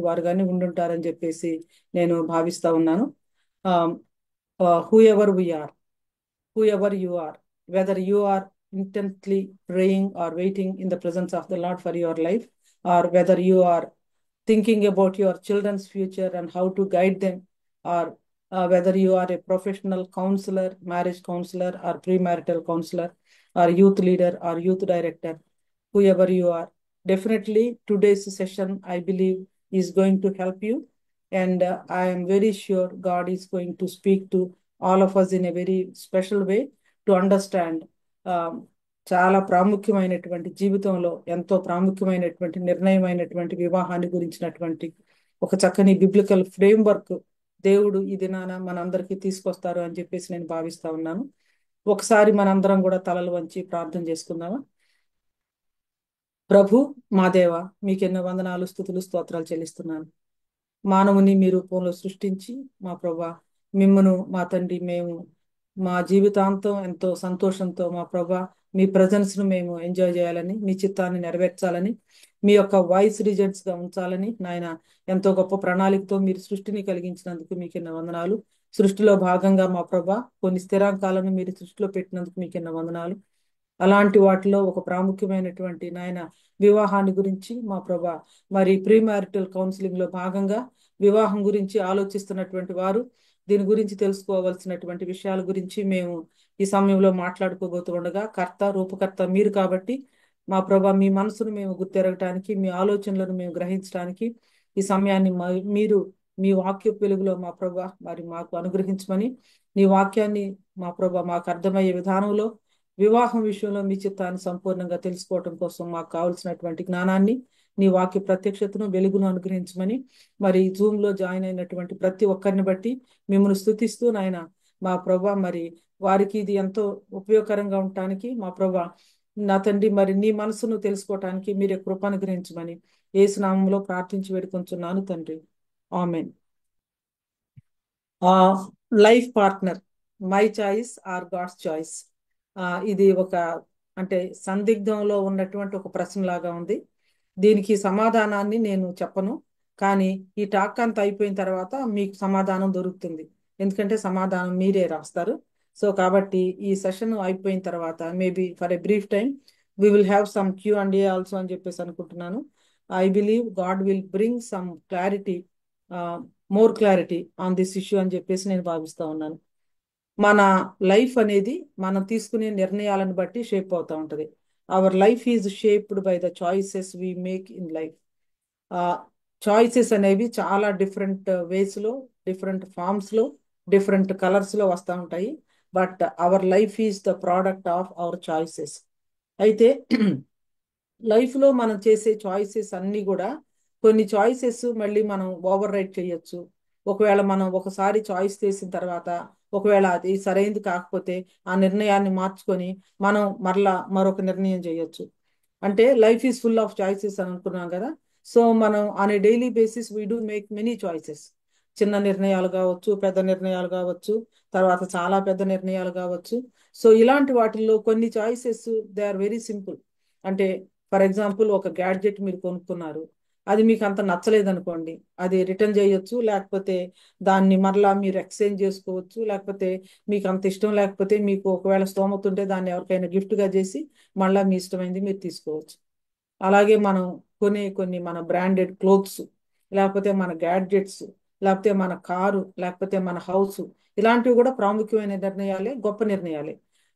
కలిగినటువంటి వారుగానే ఉండుంటారని చెప్పేసి నేను భావిస్తా ఉన్నాను. Whoever we are, whoever you are, whether you are intently praying or waiting in the presence of the Lord for your life, or whether you are thinking about your children's future and how to guide them, or whether you are a professional counselor, marriage counselor, or premarital counselor, or youth leader, or youth director, whoever you are, definitely today's session, I believe, is going to help you. And I am very sure God is going to speak to all of us in a very special way to understand చాలా ప్రాముఖ్యమైనటువంటి జీవితంలో ఎంతో ప్రాముఖ్యమైనటువంటి నిర్ణయమైనటువంటి వివాహాన్ని గురించినటువంటి ఒక చక్కని biblical framework దేవుడు ఈ దినాన మనందరికీ తీసుకొస్తారు అని చెప్పేసి నేను భావిస్తా ఉన్నాను. ఒకసారి మనందరం కూడా తలలు వంచి ప్రార్థన చేసుకుందామా? ప్రభు మా దేవ, మీకెన్నో వందనాలు, స్తుతులు, స్తోత్రాలు చెల్లిస్తున్నాను. మానవుని మీ రూపంలో సృష్టించి మా ప్రభా, మిమ్మను మా తండ్రి మేము మా జీవితాంతం ఎంతో సంతోషంతో మా ప్రభా మీ ప్రజెన్స్ ను మేము ఎంజాయ్ చేయాలని, మీ చిత్తాన్ని నెరవేర్చాలని, మీ యొక్క వాయిస్ రిజెంట్స్ గా ఉంచాలని నాయన ఎంతో గొప్ప ప్రణాళికతో మీరు సృష్టిని కలిగించినందుకు మీకు ఎన్నో వందనాలు. సృష్టిలో భాగంగా మా ప్రభా కొన్ని స్థిరాంకాలను మీరు సృష్టిలో పెట్టినందుకు మీకు ఎన్నో వందనాలు. అలాంటి వాటిలో ఒక ప్రాముఖ్యమైనటువంటి నాయన వివాహాన్ని గురించి మా ప్రభా మరి ప్రీ మ్యారిటల్ కౌన్సిలింగ్ లో భాగంగా వివాహం గురించి ఆలోచిస్తున్నటువంటి వారు, దీని గురించి తెలుసుకోవాల్సినటువంటి విషయాల గురించి మేము ఈ సమయంలో మాట్లాడుకోబోతూ ఉండగా, కర్త రూపకర్త మీరు కాబట్టి మా ప్రభా మీ మనసును మేము గుర్తెరగటానికి, మీ ఆలోచనలను మేము గ్రహించడానికి ఈ సమయాన్ని మీరు మీ వాక్య వెలుగులో మా ప్రభా మరి మాకు అనుగ్రహించమని, నీ వాక్యాన్ని మా ప్రభా మాకు అర్థమయ్యే విధానంలో వివాహం విషయంలో మీ చిత్తాన్ని సంపూర్ణంగా తెలుసుకోవటం కోసం మాకు కావలసినటువంటి జ్ఞానాన్ని, నీ వాక్య ప్రత్యక్షతను, వెలుగును అనుగ్రహించమని, మరి జూమ్ లో జాయిన్ అయినటువంటి ప్రతి ఒక్కరిని బట్టి మిమ్మల్ని స్తుతిస్తూ నాయన మా ప్రభా మరి వారికి ఇది ఎంతో ఉపయోగకరంగా ఉండటానికి మా ప్రభా నా తండ్రి మరి నీ మనసును తెలుసుకోవటానికి మీరే కృప అనుగ్రహించమని యేసు నామములో ప్రార్థించి వేడుకొంచున్నాను తండ్రి. Amen. Life partner, my choice or God's choice. ఇది ఒక అంటే సందిగ్ధంలో ఉన్నటువంటి ఒక ప్రశ్న లాగా ఉంది. దీనికి సమాధానాన్ని నేను చెప్పను, కానీ ఈ టాక్ అంతా అయిపోయిన తర్వాత మీకు సమాధానం దొరుకుతుంది. ఎందుకంటే సమాధానం మీరే రాస్తారు. సో కాబట్టి ఈ సెషన్ అయిపోయిన తర్వాత maybe for a brief time we will have some Q&A also అని చెప్పేసి అనుకుంటున్నాను. I believe God will bring some clarity, more clarity on this issue అని చెప్పేసి నేను భావిస్తా ఉన్నాను. మన లైఫ్ అనేది మనం తీసుకునే నిర్ణయాలను బట్టి షేప్ అవుతా ఉంటది. Our life is shaped by the choices we make in life. Choices అనేవి చాలా డిఫరెంట్ వేస్ లో, డిఫరెంట్ ఫార్మ్స్ లో, డిఫరెంట్ కలర్స్ లో వస్తూ ఉంటాయి. But our life is the product of our choices. అయితే లైఫ్ లో మనం చేసే చాయిసెస్ అన్ని కూడా కొన్ని చాయిసెస్ మళ్ళీ మనం ఓవర్ రైట్ చేయొచ్చు. ఒకవేళ మనం ఒకసారి చాయిస్ చేసిన తర్వాత ఒకవేళ అది సరైనది కాకపోతే ఆ నిర్ణయాన్ని మార్చుకొని మనం మరలా మరొక నిర్ణయం చేయొచ్చు. అంటే life is full of choices అని అనుకున్నాం కదా. సో మనం on a daily basis we do make many choices. చిన్న నిర్ణయాలు కావచ్చు, పెద్ద నిర్ణయాలు కావచ్చు, తర్వాత చాలా పెద్ద నిర్ణయాలు కావచ్చు. సో ఇలాంటి వాటిల్లో కొన్ని choices they are very simple. అంటే ఫర్ ఎగ్జాంపుల్ ఒక గ్యాడ్జెట్ మీరు కొనుక్కున్నారు, అది మీకు అంత నచ్చలేదు అనుకోండి, అది రిటర్న్ చేయొచ్చు, లేకపోతే దాన్ని మరలా మీరు ఎక్స్చేంజ్ చేసుకోవచ్చు, లేకపోతే మీకు అంత ఇష్టం లేకపోతే మీకు ఒకవేళ స్తోమత ఉంటే దాన్ని ఎవరికైనా gift గా చేసి మళ్ళీ మీ ఇష్టమైంది మీరు తీసుకోవచ్చు. అలాగే మనం కొన్ని మన బ్రాండెడ్ క్లోత్స్, లేకపోతే మన గ్యాడ్జెట్స్, లేకపోతే మన కారు, లేకపోతే మన హౌస్, ఇలాంటివి కూడా ప్రాముఖ్యమైన నిర్ణయాలే, గొప్ప నిర్ణయాలే.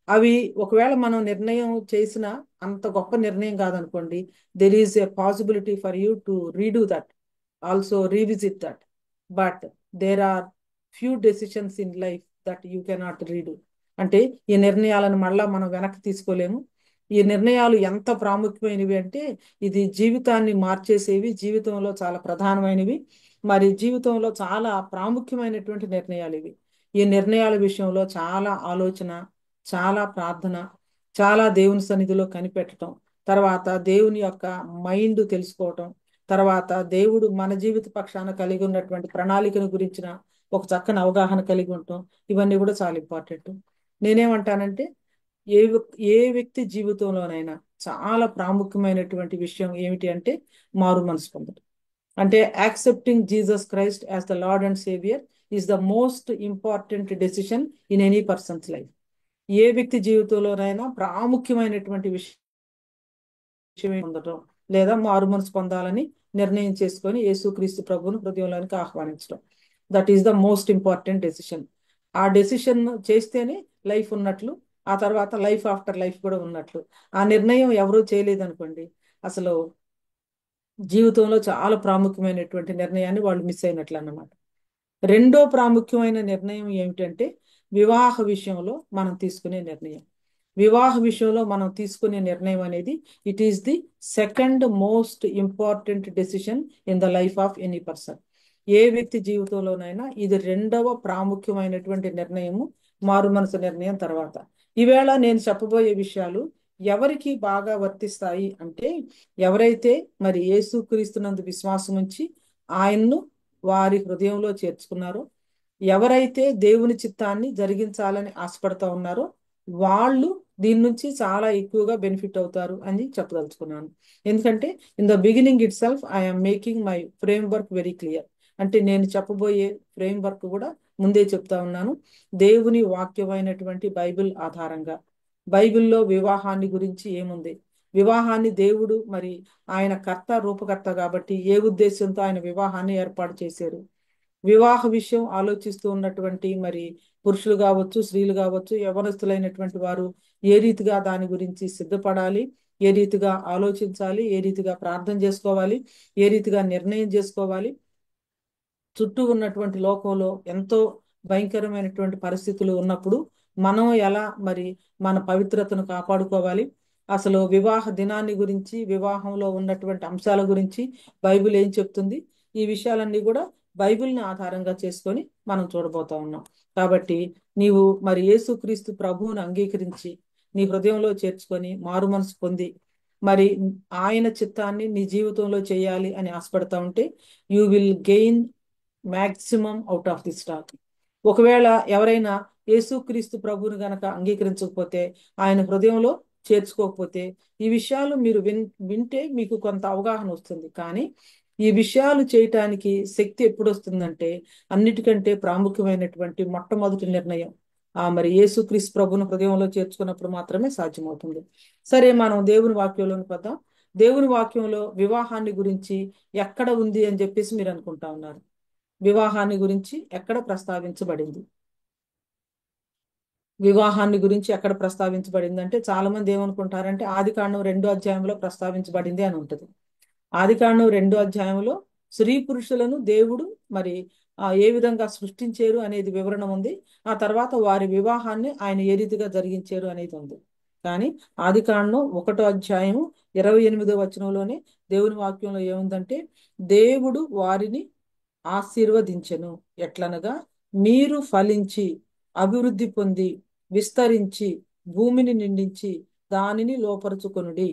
అవి ఒకవేళ మనం నిర్ణయం చేసిన అంత గొప్ప నిర్ణయం కాదనుకోండి, there is a possibility for you to redo that, also revisit that. But there are few decisions in life that you cannot redo. అంటే ఈ నిర్ణయాలను మళ్ళా మనం వెనక్కి తీసుకోలేము. ఈ నిర్ణయాలు ఎంత ప్రాముఖ్యమైనవి అంటే ఇది జీవితాన్ని మార్చేసేవి, జీవితంలో చాలా ప్రధానమైనవి, మరి జీవితంలో చాలా ప్రాముఖ్యమైనటువంటి నిర్ణయాలు ఇవి. ఈ నిర్ణయాల విషయంలో చాలా ఆలోచన, చాలా ప్రార్థన, చాలా దేవుని సన్నిధిలో కనిపెట్టడం, తర్వాత దేవుని యొక్క మైండ్ తెలుసుకోవటం, తర్వాత దేవుడు మన జీవిత పక్షాన కలిగి ఉన్నటువంటి ప్రణాళికను గురించిన ఒక చక్కని అవగాహన కలిగి ఉండటం, ఇవన్నీ కూడా చాలా ఇంపార్టెంట్. నేనేమంటానంటే ఏ వ్యక్తి జీవితంలోనైనా చాలా ప్రాముఖ్యమైనటువంటి విషయం ఏమిటి అంటే మారు మనసు పొందడం. అంటే accepting Jesus Christ as the Lord and Saviour is the most important decision in any person's life. ఏ వ్యక్తి జీవితంలోనైనా ప్రాముఖ్యమైనటువంటి విషయం పొందడం లేదా మారు మనసు పొందాలని నిర్ణయం చేసుకొని యేసుక్రీస్తు ప్రభువును హృదయంలోనికి ఆహ్వానించడం. That is the most important decision. ఆ డెసిషన్ చేస్తేనే లైఫ్ ఉన్నట్లు, ఆ తర్వాత లైఫ్ ఆఫ్టర్ లైఫ్ కూడా ఉన్నట్లు. ఆ నిర్ణయం ఎవరూ చేయలేదనుకోండి, అసలు జీవితంలో చాలా ప్రాముఖ్యమైనటువంటి నిర్ణయాన్ని వాళ్ళు మిస్ అయినట్లు అన్నమాట. రెండో ప్రాముఖ్యమైన నిర్ణయం ఏమిటంటే వివాహ విషయంలో మనం తీసుకునే నిర్ణయం. వివాహ విషయంలో మనం తీసుకునే నిర్ణయం అనేది it is the second most important decision in the life of any person. ఏ వ్యక్తి జీవితంలోనైనా ఇది రెండవ ప్రాముఖ్యమైనటువంటి నిర్ణయము, మారు మనసు నిర్ణయం తర్వాత. ఈవేళ నేను చెప్పబోయే విషయాలు ఎవరికి బాగా వర్తిస్తాయి అంటే, ఎవరైతే మరి యేసుక్రీస్తునందు విశ్వాసం ఉంచి ఆయన్ను వారి హృదయంలో చేర్చుకున్నారో, ఎవరైతే దేవుని చిత్తాన్ని జరిగించాలని ఆశపడతా ఉన్నారో వాళ్ళు దీని నుంచి చాలా ఎక్కువగా బెనిఫిట్ అవుతారు అని చెప్పదలుచుకున్నాను. ఎందుకంటే in the beginning it self I'm making my frame work very clear. అంటే నేను చెప్పబోయే ఫ్రేమ్ వర్క్ కూడా ముందే చెప్తా ఉన్నాను. దేవుని వాక్యమైనటువంటి బైబిల్ ఆధారంగా, బైబిల్లో వివాహాన్ని గురించి ఏముంది, వివాహాన్ని దేవుడు మరి ఆయన కర్త రూపకర్త కాబట్టి ఏ ఉద్దేశంతో ఆయన వివాహాన్ని ఏర్పాటు చేశారు, వివాహ విషయం ఆలోచిస్తూ ఉన్నటువంటి మరి పురుషులు కావచ్చు, స్త్రీలు కావచ్చు, యవనస్తులైనటువంటి వారు ఏ రీతిగా దాని గురించి సిద్ధపడాలి, ఏ రీతిగా ఆలోచించాలి, ఏ రీతిగా ప్రార్థన చేసుకోవాలి, ఏ రీతిగా నిర్ణయం చేసుకోవాలి, చుట్టూ ఉన్నటువంటి లోకంలో ఎంతో భయంకరమైనటువంటి పరిస్థితులు ఉన్నప్పుడు మనం ఎలా మరి మన పవిత్రతను కాపాడుకోవాలి, అసలు వివాహ దినాన్ని గురించి, వివాహంలో ఉన్నటువంటి అంశాల గురించి బైబిల్ ఏం చెప్తుంది, ఈ విషయాలన్నీ కూడా బైబిల్ని ఆధారంగా చేసుకొని మనం చూడబోతా ఉన్నాం. కాబట్టి నీవు మరి యేసుక్రీస్తు ప్రభువుని అంగీకరించి నీ హృదయంలో చేర్చుకొని మారు మనసు పొంది మరి ఆయన చిత్తాన్ని నీ జీవితంలో చేయాలి అని ఆశపడతా ఉంటే you will gain maximum out of the stock. ఒకవేళ ఎవరైనా యేసుక్రీస్తు ప్రభువుని గనక అంగీకరించకపోతే, ఆయన హృదయంలో చేర్చుకోకపోతే, ఈ విషయాలు మీరు వింటే మీకు కొంత అవగాహన వస్తుంది. కానీ ఈ విషయాలు చేయటానికి శక్తి ఎప్పుడు వస్తుందంటే, అన్నిటికంటే ప్రాముఖ్యమైనటువంటి మొట్టమొదటి నిర్ణయం మరి యేసుక్రీస్తు ప్రభువుని హృదయంలో చేర్చుకున్నప్పుడు మాత్రమే సాధ్యమవుతుంది. సరే, మనం దేవుని వాక్యంలోకి వద్దాం. దేవుని వాక్యంలో వివాహాన్ని గురించి ఎక్కడ ఉంది అని చెప్పేసి మీరు అనుకుంటా ఉన్నారు. వివాహాన్ని గురించి ఎక్కడ ప్రస్తావించబడింది? వివాహాన్ని గురించి ఎక్కడ ప్రస్తావించబడింది అంటే చాలా మంది ఏమనుకుంటారంటే ఆదికాండం 2వ అధ్యాయంలో ప్రస్తావించబడింది అని ఉంటుంది. ఆదికాండం 2వ అధ్యాయంలో స్త్రీ పురుషులను దేవుడు మరి ఏ విధంగా సృష్టించారు అనేది వివరణ ఉంది. ఆ తర్వాత వారి వివాహాన్ని ఆయన ఏ రీతిగా జరిగించారు అనేది ఉంది. కానీ ఆదికాండం 1వ అధ్యాయం 28వ వచనంలోనే దేవుని వాక్యంలో ఏముందంటే, దేవుడు వారిని ఆశీర్వదించెను ఎట్లనగా, మీరు ఫలించి అభివృద్ధి పొంది విస్తరించి భూమిని నిండించి దానిని లోపరుచుకొనుడి.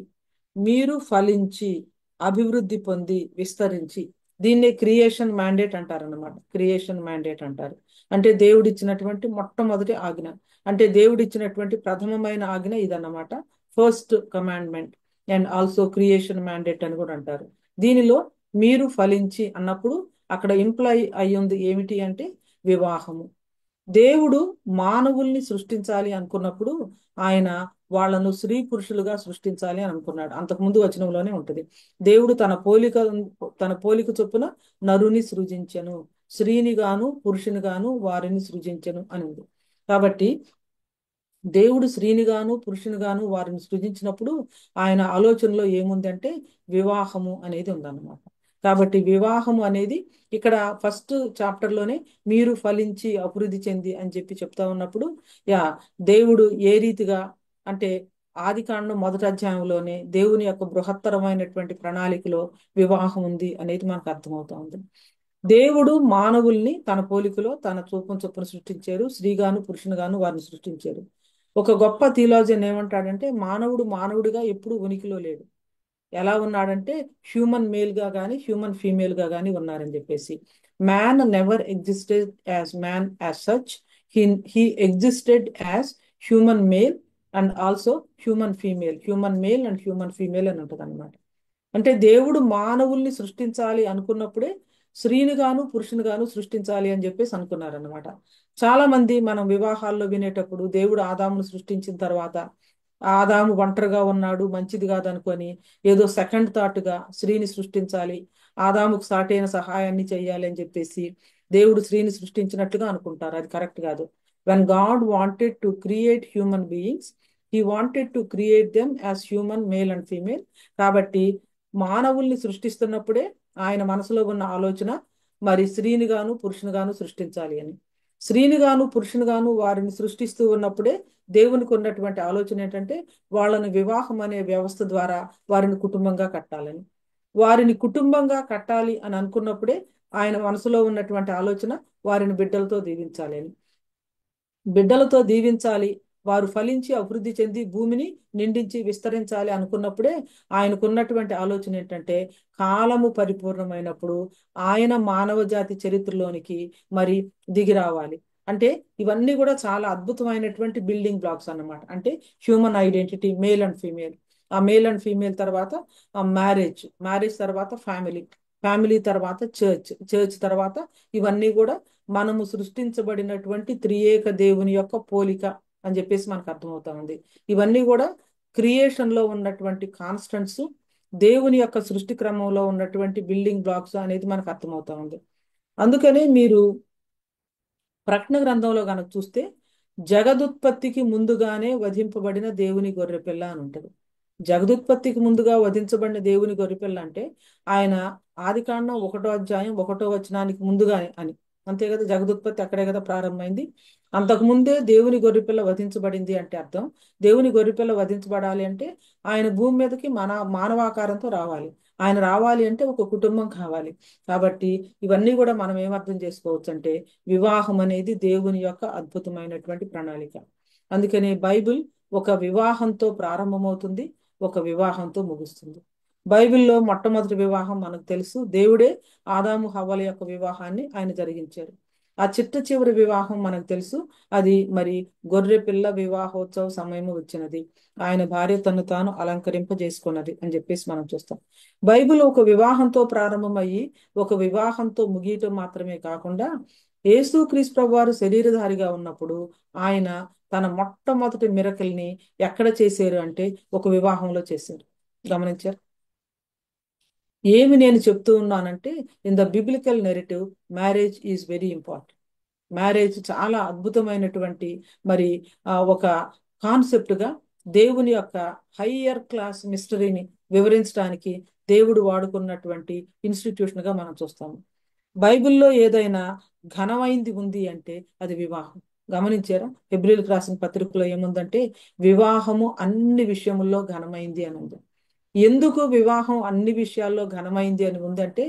మీరు ఫలించి అభివృద్ధి పొంది విస్తరించి, దీన్ని క్రియేషన్ మ్యాండేట్ అంటారన్నమాట. క్రియేషన్ మ్యాండేట్ అంటారు. అంటే దేవుడిచ్చినటువంటి మొట్టమొదటి ఆజ్ఞ, అంటే దేవుడిచ్చినటువంటి ప్రథమమైన ఆజ్ఞ ఇదన్నమాట. First commandment and also creation mandate అని కూడా అంటారు. దీనిలో మీరు ఫలించి అన్నప్పుడు అక్కడ ఇంప్లాయ్ అయ్యింది ఏమిటి అంటే వివాహము. దేవుడు మానవుల్ని సృష్టించాలి అనుకున్నప్పుడు ఆయన వాళ్ళను స్త్రీ పురుషులుగా సృష్టించాలి అని అనుకున్నాడు. అంతకుముందు వచనంలోనే ఉంటుంది, దేవుడు తన పోలిక చొప్పున నరుని సృజించెను, స్త్రీని గాను పురుషుని గాను వారిని సృజించెను అని ఉంది. కాబట్టి దేవుడు స్త్రీని గాను పురుషుని గాను వారిని సృజించినప్పుడు ఆయన ఆలోచనలో ఏముందంటే వివాహము అనేది ఉందన్నమాట. కాబట్టి వివాహము అనేది ఇక్కడ ఫస్ట్ చాప్టర్లోనే మీరు ఫలించి అభివృద్ధి చెంది అని చెప్పి చెప్తా ఉన్నప్పుడు, దేవుడు ఏ రీతిగా అంటే ఆదికాండం 1వ అధ్యాయంలోనే దేవుని యొక్క బృహత్తరమైనటువంటి ప్రణాళికలో వివాహం ఉంది అనేది మనకు అర్థమవుతా ఉంది. దేవుడు మానవుల్ని తన పోలికలో తన చూపును చొప్పున సృష్టించారు, స్త్రీగాను పురుషునిగాను వారిని సృష్టించారు. ఒక గొప్ప థియాలజియన్ ఏమంటాడంటే, మానవుడు మానవుడిగా ఎప్పుడు ఉనికిలో లేడు. ఎలా ఉన్నాడంటే హ్యూమన్ మేల్ గా కానీ హ్యూమన్ ఫీమేల్ గా కానీ ఉన్నారని చెప్పేసి. Man never existed as man as such, he existed as human male and also human female. Human male and human female అని ఉంటుంది అనమాట. అంటే దేవుడు మానవుల్ని సృష్టించాలి అనుకున్నప్పుడే స్త్రీని గాను పురుషుని గాను సృష్టించాలి అని చెప్పేసి అనుకున్నారనమాట. చాలా మంది మనం వివాహాల్లో వినేటప్పుడు దేవుడు ఆదామును సృష్టించిన తర్వాత ఆదాము ఒంటరిగా ఉన్నాడు మంచిది కాదనుకొని ఏదో సెకండ్ థాట్గా స్త్రీని సృష్టించాలి, ఆదాముకు సాటైన సహాయాన్ని చేయాలి అని చెప్పేసి దేవుడు స్త్రీని సృష్టించినట్లుగా అనుకుంటారు. అది కరెక్ట్ కాదు. When God wanted to create human beings, he wanted to create them as human male and female. కాబట్టి మానవుల్ని సృష్టిస్తున్నప్పుడే ఆయన మనసులో ఉన్న ఆలోచన మరి స్త్రీని గాను పురుషుని గాను సృష్టించాలి అని. స్త్రీని గాను పురుషుని గాను వారిని సృష్టిస్తూ ఉన్నప్పుడే దేవునికి ఉన్నటువంటి ఆలోచన ఏంటంటే వాళ్ళని వివాహం అనే వ్యవస్థ ద్వారా వారిని కుటుంబంగా కట్టాలని. వారిని కుటుంబంగా కట్టాలి అని అనుకున్నప్పుడే ఆయన మనసులో ఉన్నటువంటి ఆలోచన వారిని బిడ్డలతో దీవించాలి అని. బిడ్డలతో దీవించాలి, వారు ఫలించి అభివృద్ధి చెంది భూమిని నిండించి విస్తరించాలి అనుకున్నప్పుడే ఆయనకున్నటువంటి ఆలోచన ఏంటంటే కాలము పరిపూర్ణమైనప్పుడు ఆయన మానవ జాతి చరిత్రలోనికి మరి దిగి రావాలి. అంటే ఇవన్నీ కూడా చాలా అద్భుతమైనటువంటి బిల్డింగ్ బ్లాక్స్ అన్నమాట. అంటే human identity male and female, ఆ మేల్ అండ్ ఫీమేల్ తర్వాత మ్యారేజ్, మ్యారేజ్ తర్వాత ఫ్యామిలీ, ఫ్యామిలీ తర్వాత చర్చ్, చర్చ్ తర్వాత ఇవన్నీ కూడా మనము సృష్టించబడినటువంటి త్రియేక దేవుని యొక్క పోలిక అని చెప్పేసి మనకు అర్థమవుతా ఉంది. ఇవన్నీ కూడా క్రియేషన్ లో ఉన్నటువంటి కాన్స్టెంట్స్, దేవుని యొక్క సృష్టి క్రమంలో ఉన్నటువంటి బిల్డింగ్ బ్లాక్స్ అనేది మనకు అర్థమవుతా ఉంది. అందుకనే మీరు ప్రకటన గ్రంథంలో కనుక చూస్తే జగదుత్పత్తికి ముందుగానే వధింపబడిన దేవుని గొర్రెపిల్ల అని ఉంటుంది. జగదుత్పత్తికి ముందుగా వధించబడిన దేవుని గొర్రెపిల్ల అంటే ఆయన ఆదికాండం 1వ అధ్యాయం 1వ వచనానికి ముందుగానే అని, అంతే కదా. జగదుత్పత్తి అక్కడే కదా ప్రారంభమైంది. అంతకుముందే దేవుని గొర్రెపిల్ల వధించబడింది అంటే అర్థం దేవుని గొర్రెపిల్ల వధించబడాలి అంటే ఆయన భూమి మీదకి మానవాకారంతో రావాలి. ఆయన రావాలి అంటే ఒక కుటుంబం కావాలి. కాబట్టి ఇవన్నీ కూడా మనం ఏమర్థం చేసుకోవచ్చు అంటే వివాహం అనేది దేవుని యొక్క అద్భుతమైనటువంటి ప్రణాళిక. అందుకని బైబిల్ ఒక వివాహంతో ప్రారంభమవుతుంది, ఒక వివాహంతో ముగుస్తుంది. బైబిల్లో మొట్టమొదటి వివాహం మనకు తెలుసు, దేవుడే ఆదాము హవ్వల యొక్క వివాహాన్ని ఆయన జరిగించారు. ఆ చిట్ట చివరి వివాహం మనకు తెలుసు, అది మరి గొర్రె పిల్ల వివాహోత్సవ సమయము వచ్చినది, ఆయన భార్య తను తాను అలంకరింపజేసుకున్నది అని చెప్పేసి మనం చూస్తాం. బైబిల్ ఒక వివాహంతో ప్రారంభమయ్యి ఒక వివాహంతో ముగియటం మాత్రమే కాకుండా యేసుక్రీస్తు ప్రభువారు శరీరధారిగా ఉన్నప్పుడు ఆయన తన మొట్టమొదటి మిరకల్ని ఎక్కడ చేశారు అంటే ఒక వివాహంలో చేశారు. గమనించారు? ఏమి నేను చెప్తూ ఉన్నానంటే in the biblical narrative marriage is very important. Marriage చాలా అద్భుతమైనటువంటి మరి ఒక కాన్సెప్ట్గా దేవుని యొక్క హయ్యర్ క్లాస్ మిస్టరీని వివరించడానికి దేవుడు వాడుకున్నటువంటి ఇన్స్టిట్యూషన్గా మనం చూస్తాము. బైబిల్లో ఏదైనా ఘనమైంది ఉంది అంటే అది వివాహం. గమనించారా? హెబ్రీలకు రాసిన పత్రికలో ఏముందంటే వివాహము అన్ని విషయముల్లో ఘనమైంది అని ఉంది. ఎందుకు వివాహం అన్ని విషయాల్లో ఘనమైంది అని ఉందంటే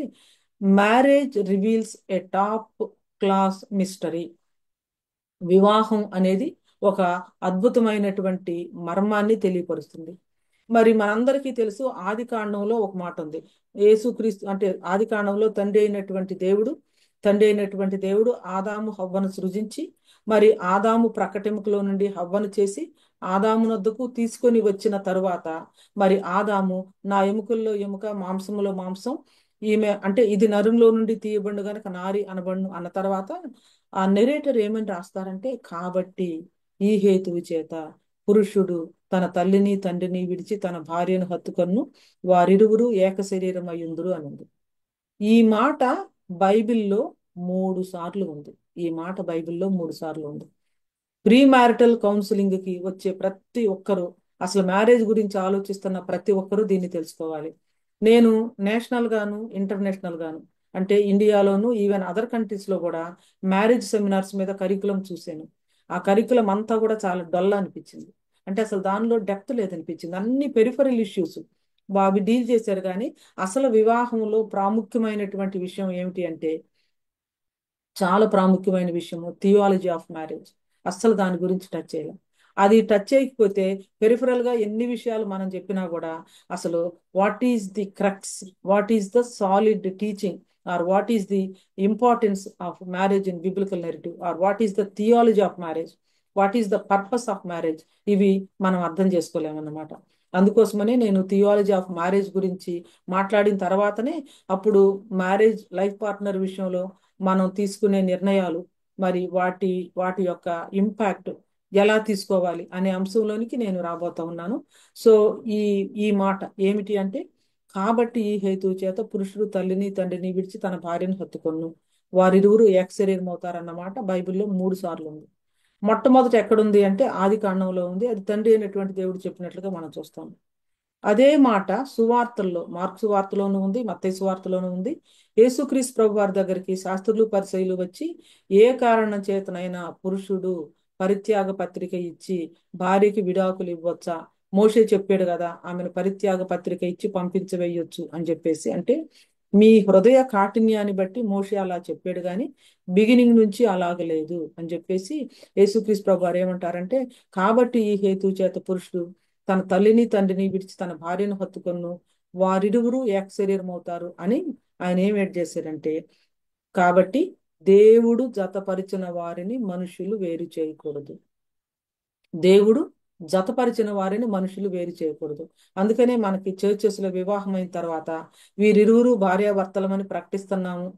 మ్యారేజ్ రివీల్స్ ఏ టాప్ క్లాస్ మిస్టరీ. వివాహం అనేది ఒక అద్భుతమైనటువంటి మర్మాన్ని తెలియపరుస్తుంది. మరి మనందరికీ తెలుసు ఆది కాండంలో ఒక మాట ఉంది, యేసుక్రీస్తు అంటే ఆది కాండంలో తండ్రి అయినటువంటి దేవుడు ఆదాము హవ్వను సృజించి మరి ఆదాము ప్రకటెముకలో నుండి హవ్వను చేసి ఆదాము నొద్దకు తీసుకొని వచ్చిన తరువాత మరి ఆదాము నా ఎముకల్లో ఎముక మాంసములో మాంసం, ఈమె అంటే ఇది నరులో నుండి తీయబడి గనక నారి అనబడును అన్న తర్వాత ఆ నెరేటర్ ఏమని రాస్తారంటే కాబట్టి ఈ హేతువు చేత పురుషుడు తన తల్లిని తండ్రిని విడిచి తన భార్యను హత్తుకొను, వారిరువురు ఏక శరీరం అయ్యుందురు అని ఉంది. ఈ మాట బైబిల్లో 3 సార్లు ఉంది. ఈ మాట బైబిల్లో 3 సార్లు ఉంది. ప్రీ మ్యారిటల్ కౌన్సిలింగ్ కి వచ్చే ప్రతి ఒక్కరూ, అసలు మ్యారేజ్ గురించి ఆలోచిస్తున్న ప్రతి ఒక్కరూ దీన్ని తెలుసుకోవాలి. నేను నేషనల్ గాను ఇంటర్నేషనల్ గాను అంటే ఇండియాలోను ఈవెన్ అదర్ కంట్రీస్ లో కూడా మ్యారేజ్ సెమినార్స్ మీద కరికులం చూశాను. ఆ కరికులం అంతా కూడా చాలా డల్ అనిపించింది. అంటే అసలు దానిలో డెప్త్ లేదనిపించింది. అన్ని పెరిఫరల్ ఇష్యూస్ అవి డీల్ చేశారు. కానీ అసలు వివాహంలో ప్రాముఖ్యమైనటువంటి విషయం ఏమిటి అంటే చాలా ప్రాముఖ్యమైన విషయము థియాలజీ ఆఫ్ మ్యారేజ్. అస్సలు దాని గురించి టచ్ చేయలేం. అది టచ్ చేయకపోతే పెరిఫరల్ గా ఎన్ని విషయాలు మనం చెప్పినా కూడా అసలు what is the crux, what is the solid teaching, or what is the importance of marriage in biblical narrative, or what is the theology of marriage, what is the purpose of marriage, ఇవి మనం అర్థం చేసుకోలేమన్నమాట. అందుకోసమనే నేను theology of marriage గురించి మాట్లాడిన తర్వాతనే అప్పుడు marriage life partner విషయంలో మనం తీసుకునే నిర్ణయాలు మరి వాటి యొక్క ఇంపాక్ట్ ఎలా తీసుకోవాలి అనే అంశంలోనికి నేను రాబోతా ఉన్నాను. సో ఈ ఈ మాట ఏమిటి అంటే, కాబట్టి ఈ హేతువు చేత పురుషుడు తల్లిని తండ్రిని విడిచి తన భార్యను హత్తుకొను, వారిరువురు ఏకశరీరం అవుతారన్నమాట బైబిల్లో 3 సార్లు ఉంది. మొట్టమొదట ఎక్కడుంది అంటే ఆది కాండంలో ఉంది. అది తండ్రి అయినటువంటి దేవుడు చెప్పినట్లుగా మనం చూస్తాం. అదే మాట సువార్తల్లో, మార్కు సువార్తలోనూ ఉంది, మత్తయి సువార్తలోనూ ఉంది. యేసుక్రీస్తు ప్రభు వారి దగ్గరికి శాస్త్రులు పరిసయ్యులు వచ్చి, ఏ కారణం చేతనైనా పురుషుడు పరిత్యాగ పత్రిక ఇచ్చి భార్యకి విడాకులు ఇవ్వచ్చా? మోషే చెప్పాడు కదా, ఆమెను పరిత్యాగ పత్రిక ఇచ్చి పంపించవేయొచ్చు అని చెప్పేసి. అంటే మీ హృదయ కాఠిన్యాన్ని బట్టి మోషే అలా చెప్పాడు, కానీ బిగినింగ్ నుంచి అలాగలేదు అని చెప్పేసి యేసుక్రీస్తు ప్రభు వారు ఏమంటారంటే, కాబట్టి ఈ హేతు చేత పురుషుడు తన తల్లిని తండ్రిని విడిచి తన భార్యను హత్తుకొను, వారిరువురు ఏక శరీరం అవుతారు అని ఆయన ఏం ఏడ్ చేశారంటే, కాబట్టి దేవుడు జతపరిచిన వారిని మనుషులు వేరు చేయకూడదు. దేవుడు జతపరిచిన వారిని మనుషులు వేరు చేయకూడదు. అందుకనే మనకి చర్చెస్ లో వివాహం అయిన తర్వాత వీరిరువురు భార్యాభర్తలమని ప్రకటిస్తున్నాము,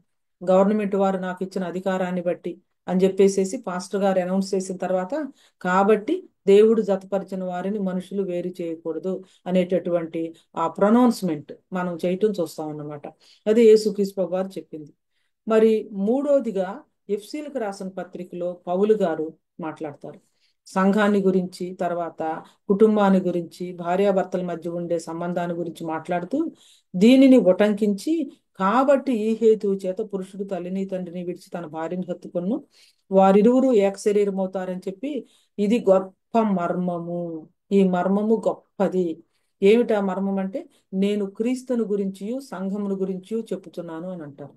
గవర్నమెంట్ వారు నాకు ఇచ్చిన అధికారాన్ని బట్టి అని చెప్పేసి పాస్టర్ గారు అనౌన్స్ చేసిన తర్వాత, కాబట్టి దేవుడు జతపరిచిన వారిని మనుషులు వేరు చేయకూడదు అనేటటువంటి ఆ ప్రొనౌన్స్మెంట్ మనం చేయటం చూస్తాం అన్నమాట. అది యేసుక్రీస్తు ప్రభు వారు చెప్పింది. మరి మూడోదిగా ఎఫ్సీలకు రాసిన పత్రికలో పౌలు గారు మాట్లాడతారు సంఘాన్ని గురించి, తర్వాత కుటుంబాన్ని గురించి, భార్యాభర్తల మధ్య ఉండే సంబంధాన్ని గురించి మాట్లాడుతూ దీనిని ఉటంకించి, కాబట్టి ఈ హేతువు చేత పురుషుడు తల్లిని తండ్రిని విడిచి తన భార్యను హత్తుకొను, వారిరువురు ఏక శరీరం అవుతారని చెప్పి, ఇది గొప్ప మర్మము. ఈ మర్మము గొప్పది. ఏమిటా మర్మం అంటే, నేను క్రీస్తుని గురించి సంఘమును గురించి చెప్పుతున్నాను అని అంటారు.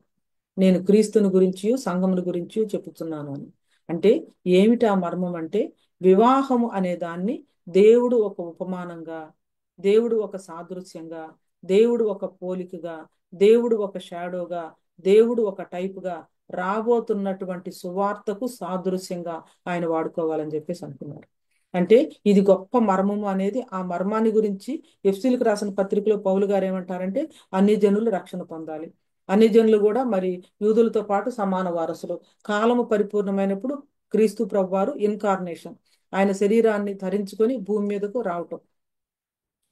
నేను క్రీస్తుని గురించి సంఘమును గురించి చెప్పుతున్నాను అని అంటే ఏమిటా మర్మం అంటే, వివాహము అనే దాన్ని దేవుడు ఒక ఉపమానంగా, దేవుడు ఒక సాదృశ్యంగా, దేవుడు ఒక పోలికగా, దేవుడు ఒక షాడోగా, దేవుడు ఒక టైపుగా రాబోతున్నటువంటి సువార్తకు సాదృశ్యంగా ఆయన వాడుకోవాలని చెప్పేసి అనుకున్నారు. అంటే ఇది గొప్ప మర్మము అనేది, ఆ మర్మాన్ని గురించి ఎఫ్సీలకు రాసిన పత్రికలో పౌలు గారు ఏమంటారంటే, అన్ని జనులు రక్షణ పొందాలి, అన్ని జనులు కూడా మరి యూదులతో పాటు సమాన వారసులు. కాలము పరిపూర్ణమైనప్పుడు క్రీస్తు ప్రభు వారు ఇన్కార్నేషన్, ఆయన శరీరాన్ని ధరించుకొని భూమి మీదకు రావటం,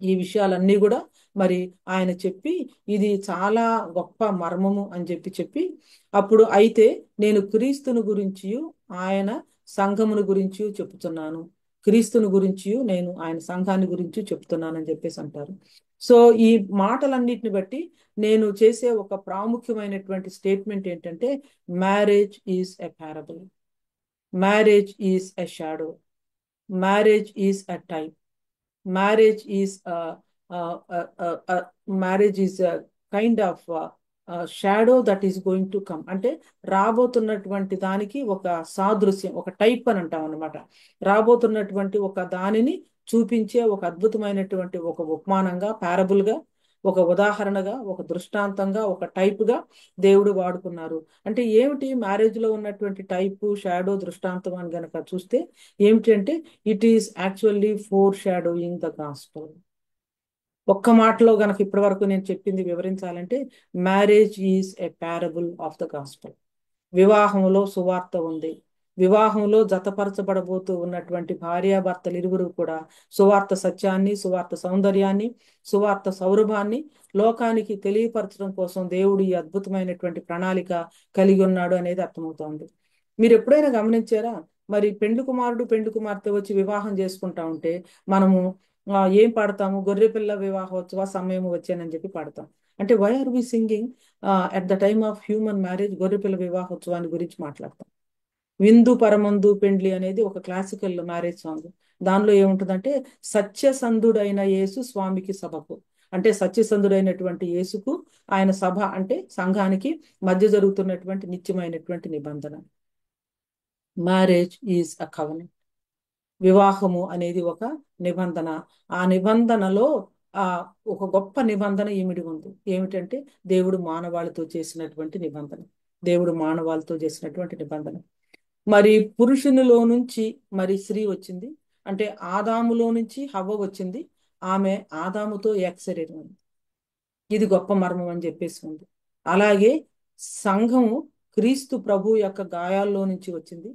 ఈ విషయాలన్నీ కూడా మరి ఆయన చెప్పి, ఇది చాలా గొప్ప మర్మము అని చెప్పి అప్పుడు అయితే నేను క్రీస్తుని గురించి ఆయన సంఘమును గురించి చెప్తున్నాను, క్రీస్తుని గురించి నేను ఆయన సంఘాన్ని గురించి చెప్తున్నాను అని చెప్పేసి అంటారు. సో ఈ మాటలన్నిటిని బట్టి నేను చేసే ఒక ప్రాముఖ్యమైనటువంటి స్టేట్మెంట్ ఏంటంటే, marriage is a parable, marriage is a shadow, marriage is a type, marriage is marriage is a kind of shadow that is going to come. అంటే రాబోతున్నటువంటి దానికి ఒక సాదృశ్యం, ఒక టైప్ అని అంటాం అనమాట. రాబోతున్నటువంటి ఒక దానిని చూపించే ఒక అద్భుతమైనటువంటి ఒక ఉపమానంగా, పారబుల్ గా, ఒక ఉదాహరణగా, ఒక దృష్టాంతంగా, ఒక టైప్ గా దేవుడు వాడుకున్నారు. అంటే ఏమిటి మ్యారేజ్ లో ఉన్నటువంటి టైపు, షాడో, దృష్టాంతం అని గనక చూస్తే ఏమిటి అంటే, it is actually foreshadowing the gospel. ఒక్క మాటలో గనక ఇప్పటి వరకు నేను చెప్పింది వివరించాలంటే, marriage is a parable of the gospel. వివాహంలో సువార్త ఉంది. వివాహంలో జతపరచబడబోతూ ఉన్నటువంటి భార్యాభర్తలు ఇరువురు కూడా సువార్త సత్యాన్ని, సువార్త సౌందర్యాన్ని, సువార్త సౌరభాన్ని లోకానికి తెలియపరచడం కోసం దేవుడు ఈ అద్భుతమైనటువంటి ప్రణాళిక కలిగి ఉన్నాడు అనేది అర్థమవుతోంది. మీరు ఎప్పుడైనా గమనించారా? మరి పెండ్లి కుమారుడు పెండ్లి కుమార్తె వచ్చి వివాహం చేసుకుంటా ఉంటే మనము ఏం పాడతాము? గొర్రెపిల్ల వివాహోత్సవ సమయం వచ్చానని చెప్పి పాడతాం. అంటే why are we singing at the time of human marriage? గొర్రెపిల్ల వివాహోత్సవాన్ని గురించి మాట్లాడతాం. విందు పరమందు పెండ్లి అనేది ఒక క్లాసికల్ మ్యారేజ్ సాంగ్. దానిలో ఏముంటుందంటే, సత్యసంధుడైన యేసు స్వామికి సభకు, అంటే సత్యసంధుడైనటువంటి యేసుకు ఆయన సభ అంటే సంఘానికి మధ్య జరుగుతున్నటువంటి నిత్యమైనటువంటి నిబంధన. Marriage is a covenant. వివాహము అనేది ఒక నిబంధన. ఆ నిబంధనలో ఒక గొప్ప నిబంధన ఇమిడి ఉంది. ఏమిటంటే, దేవుడు మానవాళితో చేసినటువంటి నిబంధన, దేవుడు మానవాళితో చేసినటువంటి నిబంధన. మరి పురుషునిలో నుంచి మరి స్త్రీ వచ్చింది, అంటే ఆదాములో నుంచి హవ్వ వచ్చింది, ఆమె ఆదాముతో ఏక శరీరం అయింది. ఇది గొప్ప మర్మం అని చెప్పేసి ఉంది. అలాగే సంఘము క్రీస్తు ప్రభు యొక్క గాయాల్లో నుంచి వచ్చింది.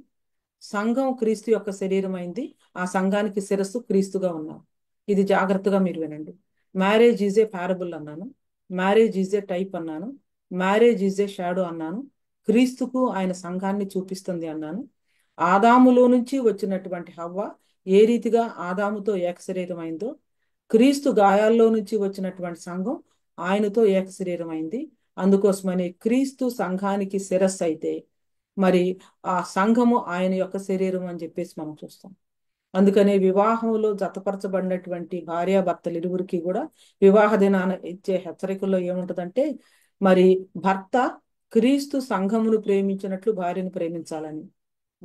సంఘం క్రీస్తు యొక్క శరీరం అయింది. ఆ సంఘానికి శిరస్సు క్రీస్తుగా ఉన్నారు. ఇది జాగ్రత్తగా మీరు వినండి. మ్యారేజ్ ఈజ్ ఏ పారబుల్ అన్నాను, మ్యారేజ్ ఈజ్ ఏ టైప్ అన్నాను, మ్యారేజ్ ఈజ్ ఏ షాడో అన్నాను, క్రీస్తుకు ఆయన సంఘాన్ని చూపిస్తుంది అన్నాను. ఆదాములో నుంచి వచ్చినటువంటి హవ్వ ఏ రీతిగా ఆదాముతో ఏక శరీరం అయిందో, క్రీస్తు గాయాల్లో నుంచి వచ్చినటువంటి సంఘం ఆయనతో ఏక శరీరం అయింది. అందుకోసమని క్రీస్తు సంఘానికి శిరస్సు అయితే మరి ఆ సంఘము ఆయన యొక్క శరీరం అని చెప్పేసి మనం చూస్తాం. అందుకనే వివాహంలో జతపరచబడినటువంటి భార్యాభర్తలు ఇరువురికి కూడా వివాహ దినాన ఇచ్చే హెచ్చరికల్లో ఏముంటదంటే, మరి భర్త క్రీస్తు సంఘమును ప్రేమించినట్లు భార్యను ప్రేమించాలని,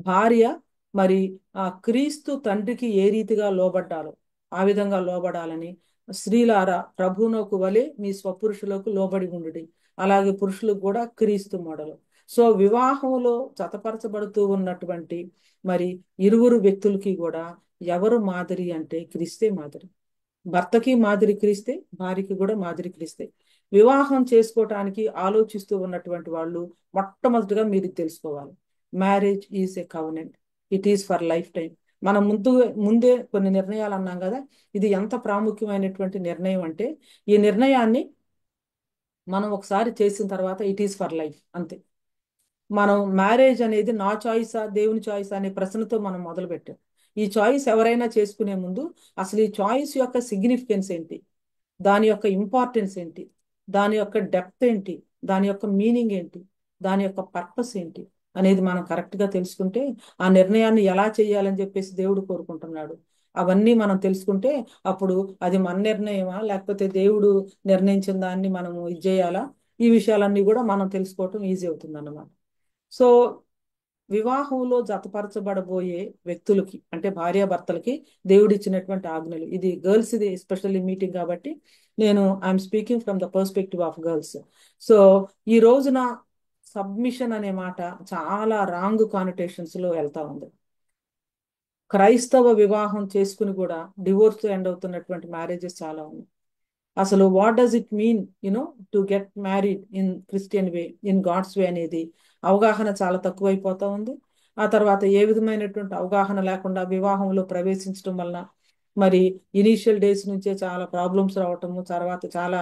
భార్య మరి ఆ క్రీస్తు తండ్రికి ఏ రీతిగా లోబడ్డాలో ఆ విధంగా లోబడాలని, స్త్రీలారా ప్రభువునకు వలె మీ స్వపురుషులకు లోబడి ఉండుడి, అలాగే పురుషులకు కూడా క్రీస్తు మోడలు. సో వివాహంలో జతపరచబడుతూ ఉన్నటువంటి మరి ఇరువురు వ్యక్తులకి కూడా ఎవరు మాదిరి అంటే క్రీస్తే మాదిరి. భర్తకి మాదిరి క్రీస్తే, భార్యకి కూడా మాదిరి క్రీస్తే. వివాహం చేసుకోవటానికి ఆలోచిస్తూ ఉన్నటువంటి వాళ్ళు మొట్టమొదటిగా మీరు తెలుసుకోవాలి, marriage is A covenant, it is for life time. మనం ముందే కొన్ని నిర్ణయాలు అన్నాం కదా, ఇది ఎంత ప్రాముఖ్యమైనటువంటి నిర్ణయం అంటే, ఈ నిర్ణయాన్ని మనం ఒకసారి చేసిన తర్వాత ఇట్ ఈస్ ఫర్ లైఫ్ అంతే. మనం మ్యారేజ్ అనేది నా చాయిసా దేవుని చాయిస్ అనే ప్రశ్నతో మనం మొదలు పెట్టాం. ఈ చాయిస్ ఎవరైనా చేసుకునే ముందు అసలు ఈ చాయిస్ యొక్క సిగ్నిఫికెన్స్ ఏంటి, దాని యొక్క ఇంపార్టెన్స్ ఏంటి, దాని యొక్క డెప్త్ ఏంటి, దాని యొక్క మీనింగ్ ఏంటి, దాని యొక్క పర్పస్ ఏంటి అనేది మనం కరెక్ట్గా తెలుసుకుంటే ఆ నిర్ణయాన్ని ఎలా చేయాలని చెప్పేసి దేవుడు కోరుకుంటున్నాడు. అవన్నీ మనం తెలుసుకుంటే అప్పుడు అది మన నిర్ణయమా లేకపోతే దేవుడు నిర్ణయించిన దాన్ని మనము ఇది చేయాలా, ఈ విషయాలన్నీ కూడా మనం తెలుసుకోవటం ఈజీ అవుతుంది అన్నమాట. సో వివాహంలో జతపరచబడబోయే వ్యక్తులకి అంటే భార్యాభర్తలకి దేవుడు ఇచ్చినటువంటి ఆజ్ఞలు, ఇది గర్ల్స్ ఇది ఎస్పెషల్లీ మీటింగ్ కాబట్టి నేను I'm speaking from the perspective of girls. So ఈ రోజున సబ్మిషన్ అనే మాట చాలా రాంగ్ కానిటేషన్స్ లో వెళ్తా ఉంది. క్రైస్తవ వివాహం చేసుకుని కూడా డివోర్స్ ఎండ్ అవుతున్నటువంటి మ్యారేజెస్ చాలా ఉన్నాయి. అసలు what does it mean to get married in Christian way, in God's way అనేది అవగాహన చాలా తక్కువైపోతా ఉంది. ఆ తర్వాత ఏ విధమైనటువంటి అవగాహన లేకుండా వివాహంలో ప్రవేశించడం వలన మరి ఇనీషియల్ డేస్ నుంచే చాలా ప్రాబ్లమ్స్ రావటము, తర్వాత చాలా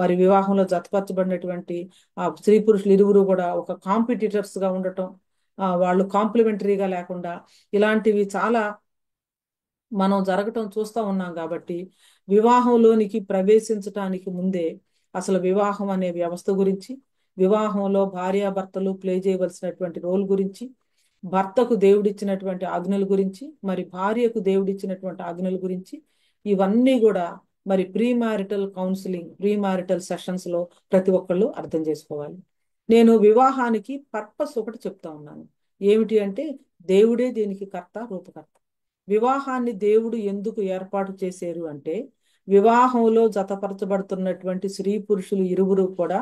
మరి వివాహంలో జతపరచబడినటువంటి ఆ స్త్రీ పురుషులు ఇరువురు కూడా ఒక కాంపిటీటర్స్ గా ఉండటం, వాళ్ళు కాంప్లిమెంటరీగా లేకుండా ఇలాంటివి చాలా మనం జరగటం చూస్తూ ఉన్నాం. కాబట్టి వివాహంలోనికి ప్రవేశించటానికి ముందే అసలు వివాహం అనే వ్యవస్థ గురించి, వివాహంలో భార్యాభర్తలు ప్లే చేయవలసినటువంటి రోల్ గురించి, భర్తకు దేవుడిచ్చినటువంటి ఆజ్ఞల గురించి, మరి భార్యకు దేవుడిచ్చినటువంటి ఆజ్ఞల గురించి, ఇవన్నీ కూడా మరి pre marital counselling, pre marital sessions లో ప్రతి ఒక్కళ్ళు అర్థం చేసుకోవాలి. నేను వివాహానికి పర్పస్ ఒకటి చెప్తా ఉన్నాను. ఏమిటి అంటే దేవుడే దీనికి కర్త రూపకర్త. వివాహాన్ని దేవుడు ఎందుకు ఏర్పాటు చేశారు అంటే, వివాహంలో జతపరచబడుతున్నటువంటి స్త్రీ పురుషులు ఇరువురు కూడా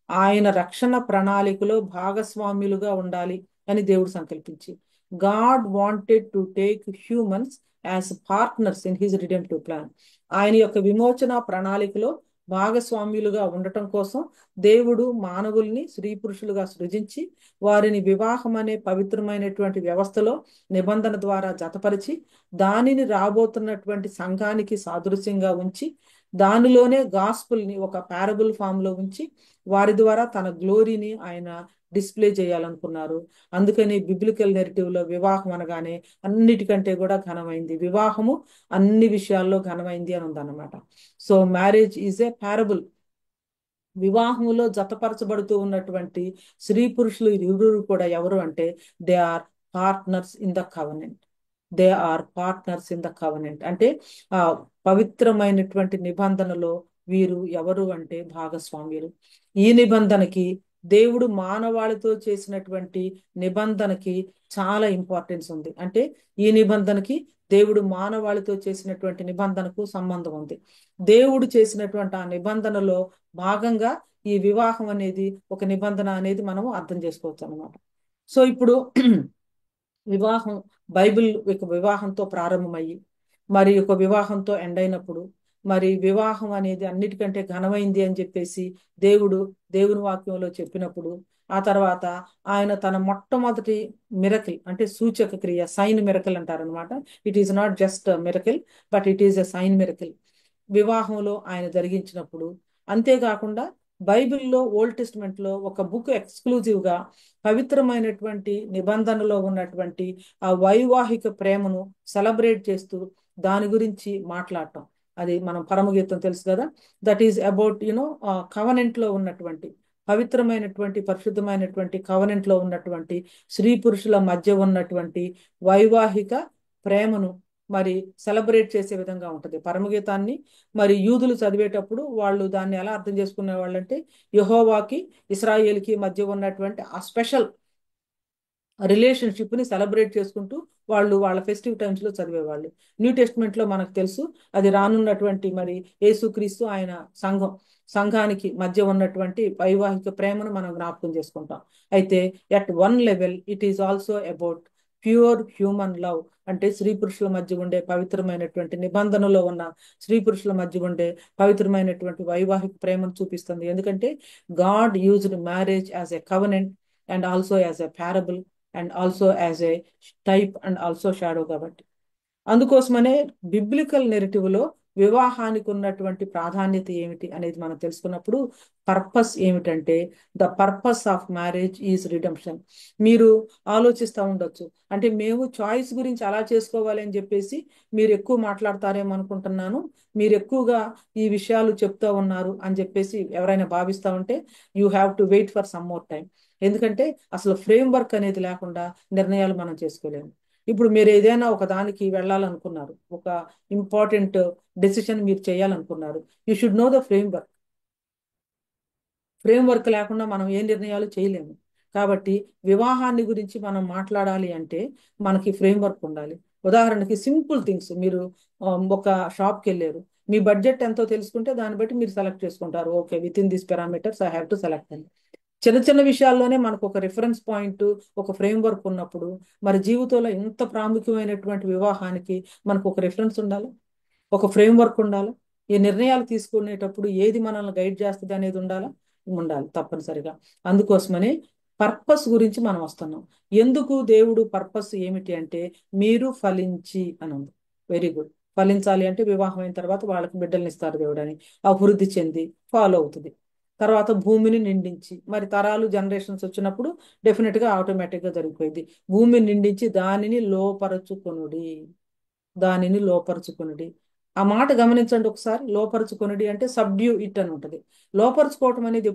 ఆయన రక్షణ ప్రణాళికలో భాగస్వామ్యులుగా ఉండాలి అని దేవుడు సంకల్పించి, God wanted to take humans as partners in his redemptive plan. ఆయన యొక్క విమోచన ప్రణాళికలో భాగస్వామ్యులుగా ఉండటం కోసం దేవుడు మానవుల్ని స్త్రీ పురుషులుగా సృజించి వారిని వివాహం అనే పవిత్రమైనటువంటి వ్యవస్థలో నిబంధన ద్వారా జతపరిచి దానిని రాబోతున్నటువంటి సంఘానికి సాదృశ్యంగా ఉంచి దానిలోనే గాస్పుల్ని ఒక పారబుల్ ఫామ్ లో ఉంచి వారి ద్వారా తన గ్లోరీని ఆయన డిస్ప్లే చేయాలనుకున్నారు. అందుకని బిబ్లికల్ నెరేటివ్ లో వివాహం అనగానే అన్నిటికంటే కూడా ఘనమైంది, వివాహము అన్ని విషయాల్లో ఘనమైంది అని ఉందన్నమాట. So marriage is a parable. వివాహంలో జతపరచబడుతూ ఉన్నటువంటి స్త్రీ పురుషులు ఇరువురు కూడా ఎవరు అంటే they are partners in the covenant. They are partners in the covenant అంటే ఆ పవిత్రమైనటువంటి నిబంధనలో వీరు ఎవరు అంటే భాగస్వామ్యులు. ఈ నిబంధనకి దేవుడు మానవాళితో చేసినటువంటి నిబంధనకి చాలా ఇంపార్టెన్స్ ఉంది. అంటే ఈ నిబంధనకి దేవుడు మానవాళితో చేసినటువంటి నిబంధనకు సంబంధం ఉంది. దేవుడు చేసినటువంటి ఆ నిబంధనలో భాగంగా ఈ వివాహం అనేది ఒక నిబంధన అనేది మనము అర్థం చేసుకోవచ్చు అనమాట. సో ఇప్పుడు వివాహం బైబిల్ ఒక వివాహంతో ప్రారంభమయ్యి మరి ఒక వివాహంతో ఎండ్ అయినప్పుడు మరి వివాహం అనేది అన్నిటికంటే ఘనమైంది అని చెప్పేసి దేవుని వాక్యంలో చెప్పినప్పుడు, ఆ తర్వాత ఆయన తన మొట్టమొదటి మిరకిల్ అంటే సూచక క్రియ, సైన్ మిరకిల్ అంటారనమాట. It is not just miracle, but it is a sign miracle వివాహంలో ఆయన జరిగించినప్పుడు. అంతేకాకుండా బైబిల్లో, ఓల్డ్ టెస్టిమెంట్ లో ఒక బుక్ ఎక్స్క్లూజివ్ గా పవిత్రమైనటువంటి నిబంధనలో ఉన్నటువంటి ఆ వైవాహిక ప్రేమను సెలబ్రేట్ చేస్తూ దాని గురించి మాట్లాడటం. అది మనం పరమగీతం తెలుసు కదా, దట్ ఈస్ అబౌట్ కవనెంట్ లో ఉన్నటువంటి పవిత్రమైనటువంటి పరిశుద్ధమైనటువంటి కవనెంట్ లో ఉన్నటువంటి స్త్రీ పురుషుల మధ్య ఉన్నటువంటి వైవాహిక ప్రేమను మరి సెలబ్రేట్ చేసే విధంగా ఉంటది పరమగీతాన్ని. మరి యూదులు చదివేటప్పుడు వాళ్ళు దాన్ని ఎలా అర్థం చేసుకునే వాళ్ళంటే, యెహోవాకి ఇశ్రాయేలుకి మధ్య ఉన్నటువంటి ఆ స్పెషల్ రిలేషన్షిప్ ని సెలబ్రేట్ చేసుకుంటూ వాళ్ళు వాళ్ళ ఫెస్టివ్ టైమ్స్ లో చదివేవాళ్ళు. న్యూ టెస్ట్మెంట్ లో మనకు తెలుసు, అది రానున్నటువంటి మరి యేసుక్రీస్తు ఆయన సంఘానికి మధ్య ఉన్నటువంటి వైవాహిక ప్రేమను మనం జ్ఞాపకం చేసుకుంటాం. అయితే at one level it is also about pure human love. అంటే స్త్రీ పురుషుల మధ్య ఉండే పవిత్రమైనటువంటి నిబంధనలో ఉన్న స్త్రీ పురుషుల మధ్య ఉండే పవిత్రమైనటువంటి వైవాహిక ప్రేమను చూపిస్తుంది. ఎందుకంటే God used marriage as a covenant and also as a parable and also as a type and also shadow. కాబట్టి అందుకోసమనే బిబ్లికల్ నెరేటివ్ లో వివాహానికి ఉన్నటువంటి ప్రాధాన్యత ఏమిటి అనేది మనం తెలుసుకున్నప్పుడు, పర్పస్ ఏమిటంటే the purpose of marriage is redemption. మీరు ఆలోచిస్తూ ఉండొచ్చు, అంటే మేము చాయిస్ గురించి అలా చేసుకోవాలి అని చెప్పేసి మీరు ఎక్కువ మాట్లాడతారేమో అనుకుంటున్నాను, మీరు ఎక్కువగా ఈ విషయాలు చెప్తూ ఉన్నారు అని చెప్పేసి ఎవరైనా భావిస్తూ ఉంటే, you have to wait for some more time. ఎందుకంటే అసలు ఫ్రేమ్ వర్క్ అనేది లేకుండా నిర్ణయాలు మనం చేసుకోలేము. ఇప్పుడు మీరు ఏదైనా ఒక దానికి వెళ్ళాలనుకున్నారు, ఒక ఇంపార్టెంట్ డెసిషన్ మీరు చేయాలనుకున్నారు, you should know the framework లేకుండా మనం ఏ నిర్ణయాలు చేయలేము. కాబట్టి వివాహాన్ని గురించి మనం మాట్లాడాలి అంటే మనకి ఫ్రేమ్ వర్క్ ఉండాలి. ఉదాహరణకి సింపుల్ థింగ్స్, మీరు ఒక షాప్కి వెళ్ళారు, మీ బడ్జెట్ ఎంతో తెలుసుకుంటే దాన్ని బట్టి మీరు సెలెక్ట్ చేసుకుంటారు. Okay, with in this parameters I have to select అని. చిన్న చిన్న విషయాల్లోనే మనకు ఒక రిఫరెన్స్ పాయింట్, ఒక ఫ్రేమ్ వర్క్ ఉన్నప్పుడు మరి జీవితంలో ఇంత ప్రాముఖ్యమైనటువంటి వివాహానికి మనకు ఒక రిఫరెన్స్ ఉండాలి, ఒక ఫ్రేమ్ వర్క్ ఉండాలి. ఈ నిర్ణయాలు తీసుకునేటప్పుడు ఏది మనల్ని గైడ్ చేస్తుంది అనేది ఉండాలి తప్పనిసరిగా. అందుకోసమని పర్పస్ గురించి మనం వస్తున్నాం. ఎందుకు దేవుడు పర్పస్ ఏమిటి అంటే, మీరు ఫలించి అని ఉంది. Very good. ఫలించాలి అంటే వివాహం అయిన తర్వాత వాళ్ళకి బిడ్డల్ని ఇస్తారు దేవుడు అని, అభివృద్ధి చెంది ఫాలో అవుతుంది. తర్వాత భూమిని నిండించి, మరి తరాలు జనరేషన్స్ వచ్చినప్పుడు డెఫినెట్ గా ఆటోమేటిక్ గా జరిగిపోయింది. భూమిని నిండించి దానిని లోపరచుకొనుడి. ఆ మాట గమనించండి ఒకసారి. లోపరచుకొనుడి అంటే సబ్డ్యూ ఇట్ అని ఉంటది. లోపరచుకోవటం అనేది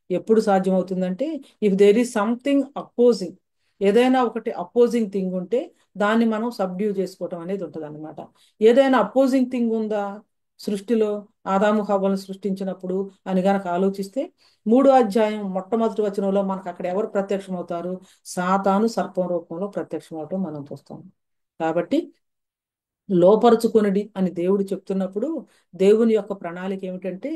ఎప్పుడు సాధ్యమవుతుందంటే, if there is something opposing, ఏదైనా ఒకటి అపోజింగ్ థింగ్ ఉంటే దాన్ని మనం సబ్డ్యూ చేసుకోవటం అనేది ఉంటుంది అనమాట. ఏదైనా అపోజింగ్ థింగ్ ఉందా సృష్టిలో? ఆదాము హవ్వలను సృష్టించినప్పుడు అని గనక ఆలోచిస్తే, 3వ అధ్యాయం మొట్టమొదటి వచనంలో మనకు అక్కడ ఎవరు ప్రత్యక్షమవుతారు? సాతాను సర్పం రూపంలో ప్రత్యక్షమవటం మనం చూస్తాం. కాబట్టి లోపరుచుకొనుడి అని దేవుడు చెప్తున్నప్పుడు, దేవుని యొక్క ప్రణాళిక ఏమిటంటే,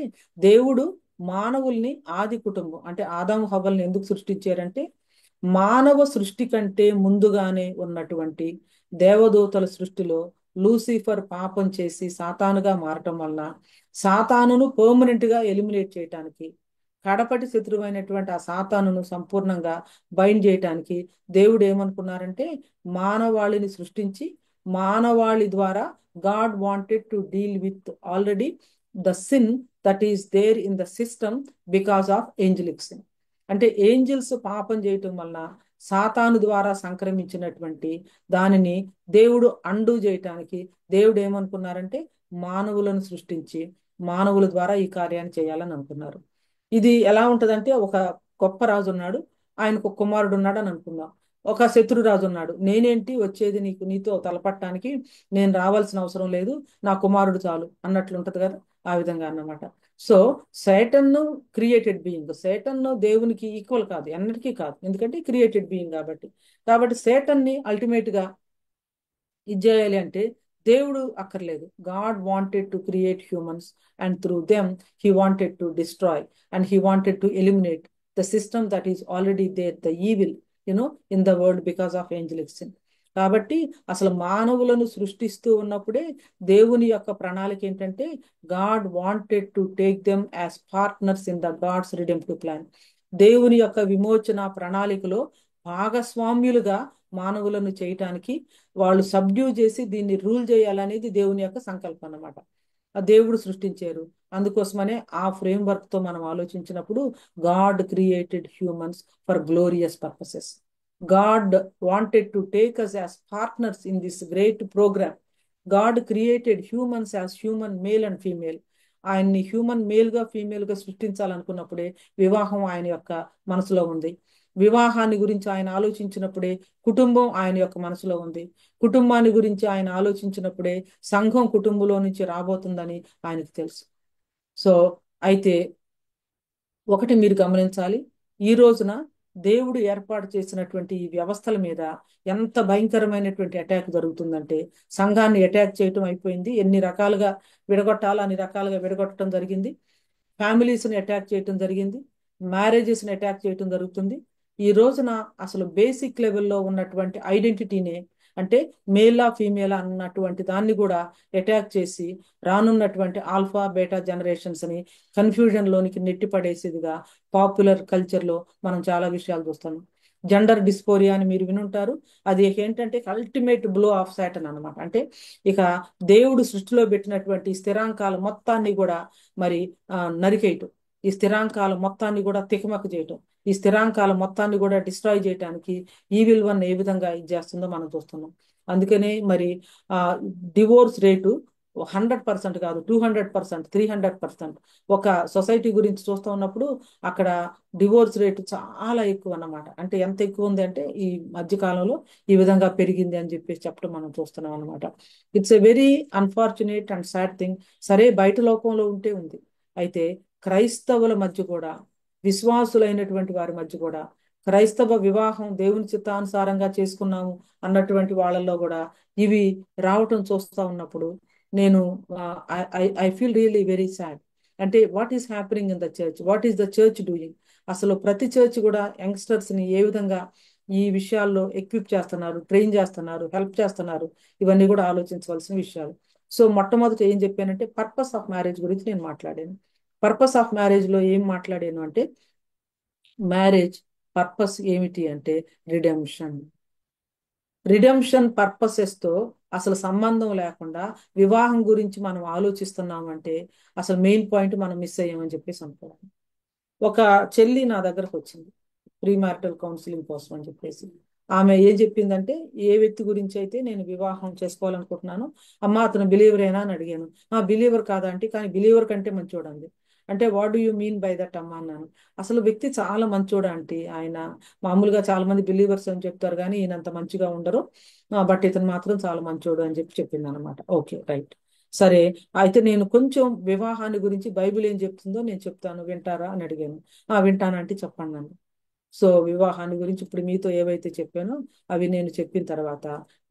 దేవుడు మానవుల్ని ఆది కుటుంబం అంటే ఆదాము హవ్వల్ని ఎందుకు సృష్టించారంటే, మానవ సృష్టి కంటే ముందుగానే ఉన్నటువంటి దేవదూతల సృష్టిలో లూసిఫర్ పాపం చేసి సాతానుగా మారటం వలన సాతానును పర్మనెంట్ గా ఎలిమినేట్ చేయటానికి, కడపటి శత్రువైనటువంటి ఆ సాతానును సంపూర్ణంగా బైండ్ చేయటానికి దేవుడు ఏమనుకున్నారంటే, మానవాళిని సృష్టించి మానవాళి ద్వారా God wanted to deal with already the sin that is there in the system because of angelic sin. అంటే ఏంజిల్స్ పాపం చేయటం వలన సాతాను ద్వారా సంక్రమించినటువంటి దానిని దేవుడు అండు చేయటానికి దేవుడు ఏమనుకున్నారంటే, మానవులను సృష్టించి మానవుల ద్వారా ఈ కార్యాన్ని చేయాలని అనుకున్నారు. ఇది ఎలా ఉంటదంటే, ఒక గొప్ప రాజు ఉన్నాడు, ఆయనకు ఒక కుమారుడు ఉన్నాడు అని అనుకుందాం. ఒక శత్రురాజు ఉన్నాడు, నేనేంటి వచ్చేది నీతో తలపట్టడానికి, నేను రావాల్సిన అవసరం లేదు, నా కుమారుడు చాలు అన్నట్లు ఉంటది కదా. ఆ విధంగా అన్నమాట. So Satan created being, Satan దేవునికి ఈక్వల్ కాదు, ఎన్నటికీ కాదు, ఎందుకంటే క్రియేటెడ్ బీయింగ్ కాబట్టి సేటన్ ని అల్టిమేట్ గా ఇది చేయాలి అంటే దేవుడు అక్కర్లేదు. God wanted to create humans and through them he wanted to destroy and he wanted to eliminate the system that is already there, the evil in the world because of angelic sin. కాబట్టి అసలు మానవులను సృష్టిస్తూ ఉన్నప్పుడే దేవుని యొక్క ప్రణాళిక ఏంటంటే God wanted to take them as partners in the God's redemptive plan. దేవుని యొక్క విమోచన ప్రణాళికలో భాగస్వామ్యులుగా మానవులను చేయటానికి, వాళ్ళు సబ్డ్యూ చేసి దీన్ని రూల్ చేయాలనేది దేవుని యొక్క సంకల్పం అన్నమాట. ఆ దేవుడు సృష్టించారు. అందుకోసమనే ఆ ఫ్రేమ్ వర్క్ తో మనం ఆలోచించినప్పుడు God created humans for glorious purposes. God wanted to take us as partners in this great program. God created humans as human male and female. ఆయన్ని హ్యూమన్ మేల్ గా ఫీమేల్ గా సృష్టించాలనుకున్నప్పుడే వివాహం ఆయన యొక్క మనసులో ఉంది. వివాహాన్ని గురించి ఆయన ఆలోచించినప్పుడే కుటుంబం ఆయన యొక్క మనసులో ఉంది. కుటుంబాన్ని గురించి ఆయన ఆలోచించినప్పుడే సంఘం కుటుంబంలో నుంచి రాబోతుందని ఆయనకు తెలుసు. సో అయితే ఒకటి మీరు గమనించాలి, ఈ రోజున దేవుడు ఏర్పాటు చేసినటువంటి ఈ వ్యవస్థల మీద ఎంత భయంకరమైనటువంటి అటాక్ జరుగుతుందంటే, సంఘాన్ని అటాక్ చేయటం అయిపోయింది. ఎన్ని రకాలుగా విడగొట్టాలో అన్ని రకాలుగా విడగొట్టడం జరిగింది. ఫ్యామిలీస్ని అటాక్ చేయటం జరిగింది. మ్యారేజెస్ని అటాక్ చేయటం జరుగుతుంది. ఈ రోజున అసలు బేసిక్ లెవెల్లో ఉన్నటువంటి ఐడెంటిటీనే, అంటే మేలా ఫీమేలా అన్నటువంటి దాన్ని కూడా అటాక్ చేసి రానున్నటువంటి ఆల్ఫా బీటా జనరేషన్స్ ని కన్ఫ్యూజన్ లోనికి నెట్టిపడేసేదిగా పాపులర్ కల్చర్ లో మనం చాలా విషయాలు చూస్తున్నాం. జెండర్ డిస్ఫోరియా అని మీరు వినుంటారు. అది ఏంటంటే అల్టిమేట్ బ్లో ఆఫ్ సాటన్ అన్నమాట. అంటే ఇక దేవుడు సృష్టిలో పెట్టినటువంటి స్థిరాంకాల మొత్తాన్ని కూడా మరి నరికేయటం, ఈ స్థిరాంకాల మొత్తాన్ని కూడా తికమక చేయటం, ఈ స్థిరాంకాల మొత్తాన్ని కూడా డిస్ట్రాయ్ చేయడానికి ఈవిల్ వన్ ఏ విధంగా ఇది చేస్తుందో మనం చూస్తున్నాం. అందుకనే మరి డివోర్స్ రేటు 100% కాదు, 200%, 300%. ఒక సొసైటీ గురించి చూస్తూ ఉన్నప్పుడు అక్కడ డివోర్స్ రేటు చాలా ఎక్కువ అన్నమాట. అంటే ఎంత ఎక్కువ ఉంది అంటే ఈ మధ్య కాలంలో ఈ విధంగా పెరిగింది అని చెప్పేసి చెప్పడం మనం చూస్తున్నాం అనమాట. It's a very unfortunate and sad thing. సరే, బయట లోకంలో ఉంటే ఉంది. అయితే క్రైస్తవుల మధ్య కూడా, విశ్వాసులైనటువంటి వారి మధ్య కూడా, క్రైస్తవ వివాహం దేవుని చిత్తానుసారంగా చేసుకున్నాము అన్నటువంటి వాళ్ళల్లో కూడా ఇవి రావటం చూస్తూ ఉన్నప్పుడు నేను I feel really very sad. అంటే what is happening in the church, what is the church doing? అసలు ప్రతి చర్చ్ కూడా యంగ్స్టర్స్ ని ఏ విధంగా ఈ విషయాల్లో ఎక్విప్ చేస్తున్నారు, ట్రైన్ చేస్తున్నారు, హెల్ప్ చేస్తున్నారు, ఇవన్నీ కూడా ఆలోచించవలసిన విషయాలు. సో మొట్టమొదటి ఏం చెప్పానంటే పర్పస్ ఆఫ్ మ్యారేజ్ గురించి నేను మాట్లాడాను. పర్పస్ ఆఫ్ మ్యారేజ్ లో ఏం మాట్లాడాను అంటే, మ్యారేజ్ పర్పస్ ఏమిటి అంటే రిడెంప్షన్. రిడెంప్షన్ పర్పసెస్ తో అసలు సంబంధం లేకుండా వివాహం గురించి మనం ఆలోచిస్తున్నామంటే అసలు మెయిన్ పాయింట్ మనం మిస్ అయ్యామని చెప్పేసి అనుకోవాలి. ఒక చెల్లి నా దగ్గరకు వచ్చింది ప్రీ మ్యారిటల్ కౌన్సిలింగ్ కోసం అని చెప్పేసి. ఆమె ఏం చెప్పిందంటే, ఏ వ్యక్తి గురించి అయితే నేను వివాహం చేసుకోవాలనుకుంటున్నాను, అమ్మ అతను బిలీవరేనా అని అడిగాను. బిలీవర్ కాదంటే, కానీ బిలీవర్ కంటే మంచోడండి. అంటే what do you mean by that అమ్మా అన్నాను. అసలు వ్యక్తి చాలా మంచోడు ఆంటీ, ఆయన మామూలుగా చాలా మంది బిలీవర్స్ అని చెప్తారు కానీ ఈయనంత మంచిగా ఉండరు, బట్ ఇతను మాత్రం చాలా మంచోడు అని చెప్పింది అనమాట. ఓకే, రైట్, సరే. అయితే నేను కొంచెం వివాహాన్ని గురించి బైబిల్ ఏం చెప్తుందో నేను చెప్తాను, వింటారా అని అడిగాను. వింటానంటే చెప్పండి నన్ను. సో వివాహాన్ని గురించి ఇప్పుడు మీతో ఏవైతే చెప్పానో అవి నేను చెప్పిన తర్వాత,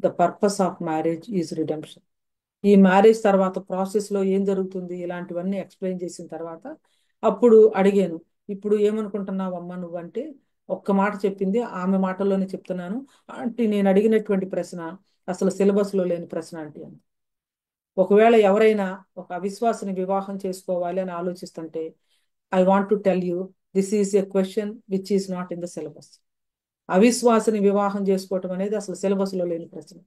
the purpose of marriage is redemption. ఈ మ్యారేజ్ తర్వాత ప్రాసెస్ లో ఏం జరుగుతుంది ఇలాంటివన్నీ ఎక్స్ప్లెయిన్ చేసిన తర్వాత అప్పుడు అడిగాను, ఇప్పుడు ఏమనుకుంటున్నావు అమ్మ నువ్వంటే ఒక్క మాట చెప్పింది. ఆమె మాటల్లోనే చెప్తున్నాను. అంటే నేను అడిగినటువంటి ప్రశ్న అసలు సిలబస్ లో లేని ప్రశ్న అంటే అని. ఒకవేళ ఎవరైనా ఒక అవిశ్వాసిని వివాహం చేసుకోవాలి అని ఆలోచిస్తుంటే, I want to tell you, this is a question which is not in the syllabus. అవిశ్వాసిని వివాహం చేసుకోవటం అనేది అసలు సిలబస్ లో లేని ప్రశ్న.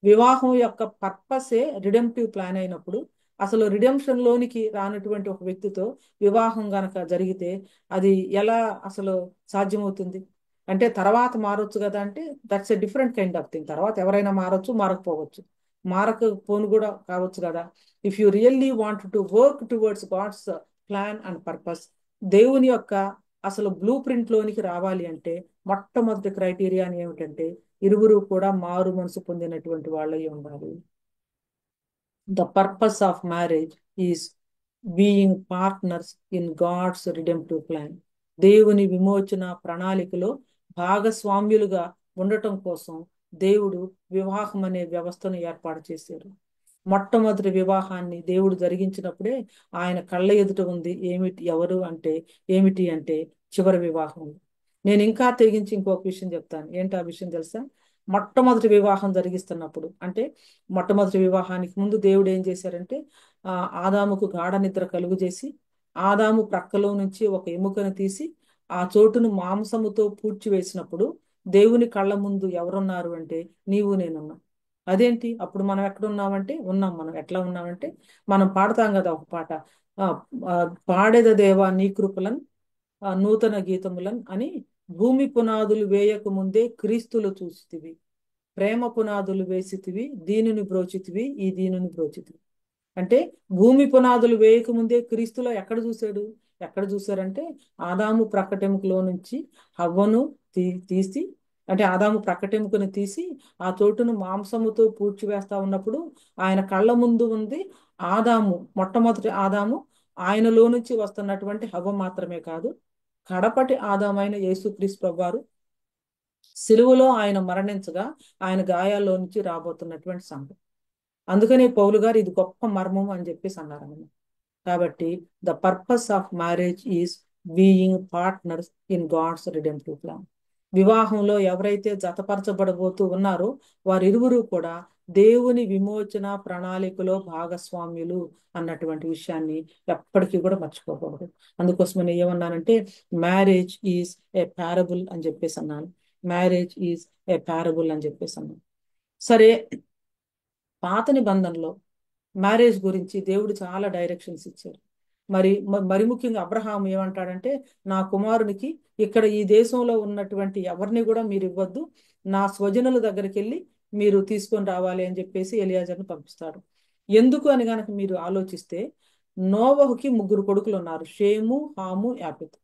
వివాహం యొక్క పర్పసే రిడెంప్టివ్ ప్లాన్ అయినప్పుడు అసలు రిడెంప్షన్ లోనికి రానటువంటి ఒక వ్యక్తితో వివాహం గనక జరిగితే అది ఎలా అసలు సాధ్యమవుతుంది? అంటే తర్వాత మారొచ్చు కదా అంటే, that's a different kind of thing. తర్వాత ఎవరైనా మారొచ్చు, మారకపోవచ్చు, మారకపోను కూడా కావచ్చు కదా. If you really want to work towards God's plan and purpose, దేవుని యొక్క అసలు బ్లూ ప్రింట్ లోనికి రావాలి అంటే మొట్టమొదటి క్రైటీరియా ఏమిటంటే ఇరువురు కూడా మారు మనసు పొందినటువంటి వాళ్ళై ఉండాలి. The purpose of marriage is being partners in God's redemptive plan. దేవుని విమోచన ప్రణాళికలో భాగస్వామ్యులుగా ఉండటం కోసం దేవుడు వివాహం అనే వ్యవస్థను ఏర్పాటు చేశారు. మొట్టమొదటి వివాహాన్ని దేవుడు జరిగించినప్పుడే ఆయన కళ్ళ ఎదుట ఉంది ఏమిటి అంటే చివరి వివాహం. నేను ఇంకా తెగించి ఇంకొక విషయం చెప్తాను. ఏంటి ఆ విషయం తెలుసా? మొట్టమొదటి వివాహం జరిగిస్తున్నప్పుడు, అంటే మొట్టమొదటి వివాహానికి ముందు దేవుడు ఏం చేశారంటే ఆ ఆదాముకు గాఢ నిద్ర కలుగు చేసి ఆదాము ప్రక్కలో నుంచి ఒక ఎముకను తీసి ఆ చోటును మాంసముతో పూడ్చివేసినప్పుడు దేవుని కళ్ళ ముందు ఎవరున్నారు అంటే నీవు నేనున్నాం. అదేంటి అప్పుడు మనం ఎక్కడున్నామంటే ఉన్నాం. మనం ఎట్లా ఉన్నామంటే మనం పాడతాం కదా ఒక పాట, ఆ ఆ, పాడెద దేవా నీ కృపలన్ నూతన గీతములన్ అని, భూమి పునాదులు వేయక ముందే క్రీస్తులు చూసితివి, ప్రేమ పునాదులు వేసితివి, దీనుని బ్రోచితివి, ఈ దీనుని బ్రోచితివి. అంటే భూమి పునాదులు వేయకముందే క్రీస్తులో ఎక్కడ చూశారంటే ఆదాము ప్రక్కటెముకలో నుంచి హవ్వను తీసి, అంటే ఆదాము ప్రక్కటెముకను తీసి ఆ చోటును మాంసముతో పూడ్చివేస్తా ఉన్నప్పుడు ఆయన కళ్ళ ముందు ఉంది ఆదాము, మొట్టమొదటి ఆదాము. ఆయనలో నుంచి వస్తున్నటువంటి హవ్వ మాత్రమే కాదు, కడపటి ఆదామైన యేసుక్రీస్తు ప్రభువారు సిలువలో ఆయన మరణించగా ఆయన గాయాల్లో నుంచి రాబోతున్నటువంటి సంఘం. అందుకనే పౌలు గారు ఇది గొప్ప మర్మం అని చెప్పేసి అన్నారన్నమాట. కాబట్టి the purpose of marriage is being partners in God's redemptive plan. వివాహంలో ఎవరైతే జతపరచబడబోతూ ఉన్నారో వారిరువురు కూడా దేవుని విమోచన ప్రణాళికలో భాగస్వామ్యులు అన్నటువంటి విషయాన్ని ఎప్పటికీ కూడా మర్చిపోకూడదు. అందుకోసం నేను ఏమన్నానంటే మ్యారేజ్ ఈజ్ ఏ పారబుల్ అని చెప్పేసి అన్నాను. మ్యారేజ్ ఈజ్ ఏ పారబుల్ అని చెప్పేసి అన్నాను. సరే, పాత నిబంధనలో మ్యారేజ్ గురించి దేవుడు చాలా డైరెక్షన్స్ ఇచ్చారు. మరి ముఖ్యంగా అబ్రహాం ఏమంటాడంటే నా కుమారునికి ఇక్కడ ఈ దేశంలో ఉన్నటువంటి ఎవరిని కూడా మీరు ఇవ్వద్దు, నా స్వజనుల దగ్గరికి వెళ్ళి మీరు తీసుకొని రావాలి అని చెప్పేసి ఎలియాజర్ను పంపిస్తాడు. ఎందుకు అని గనక మీరు ఆలోచిస్తే నోవహుకి 3 కొడుకులు ఉన్నారు, షేము, హాము, యాపెతు.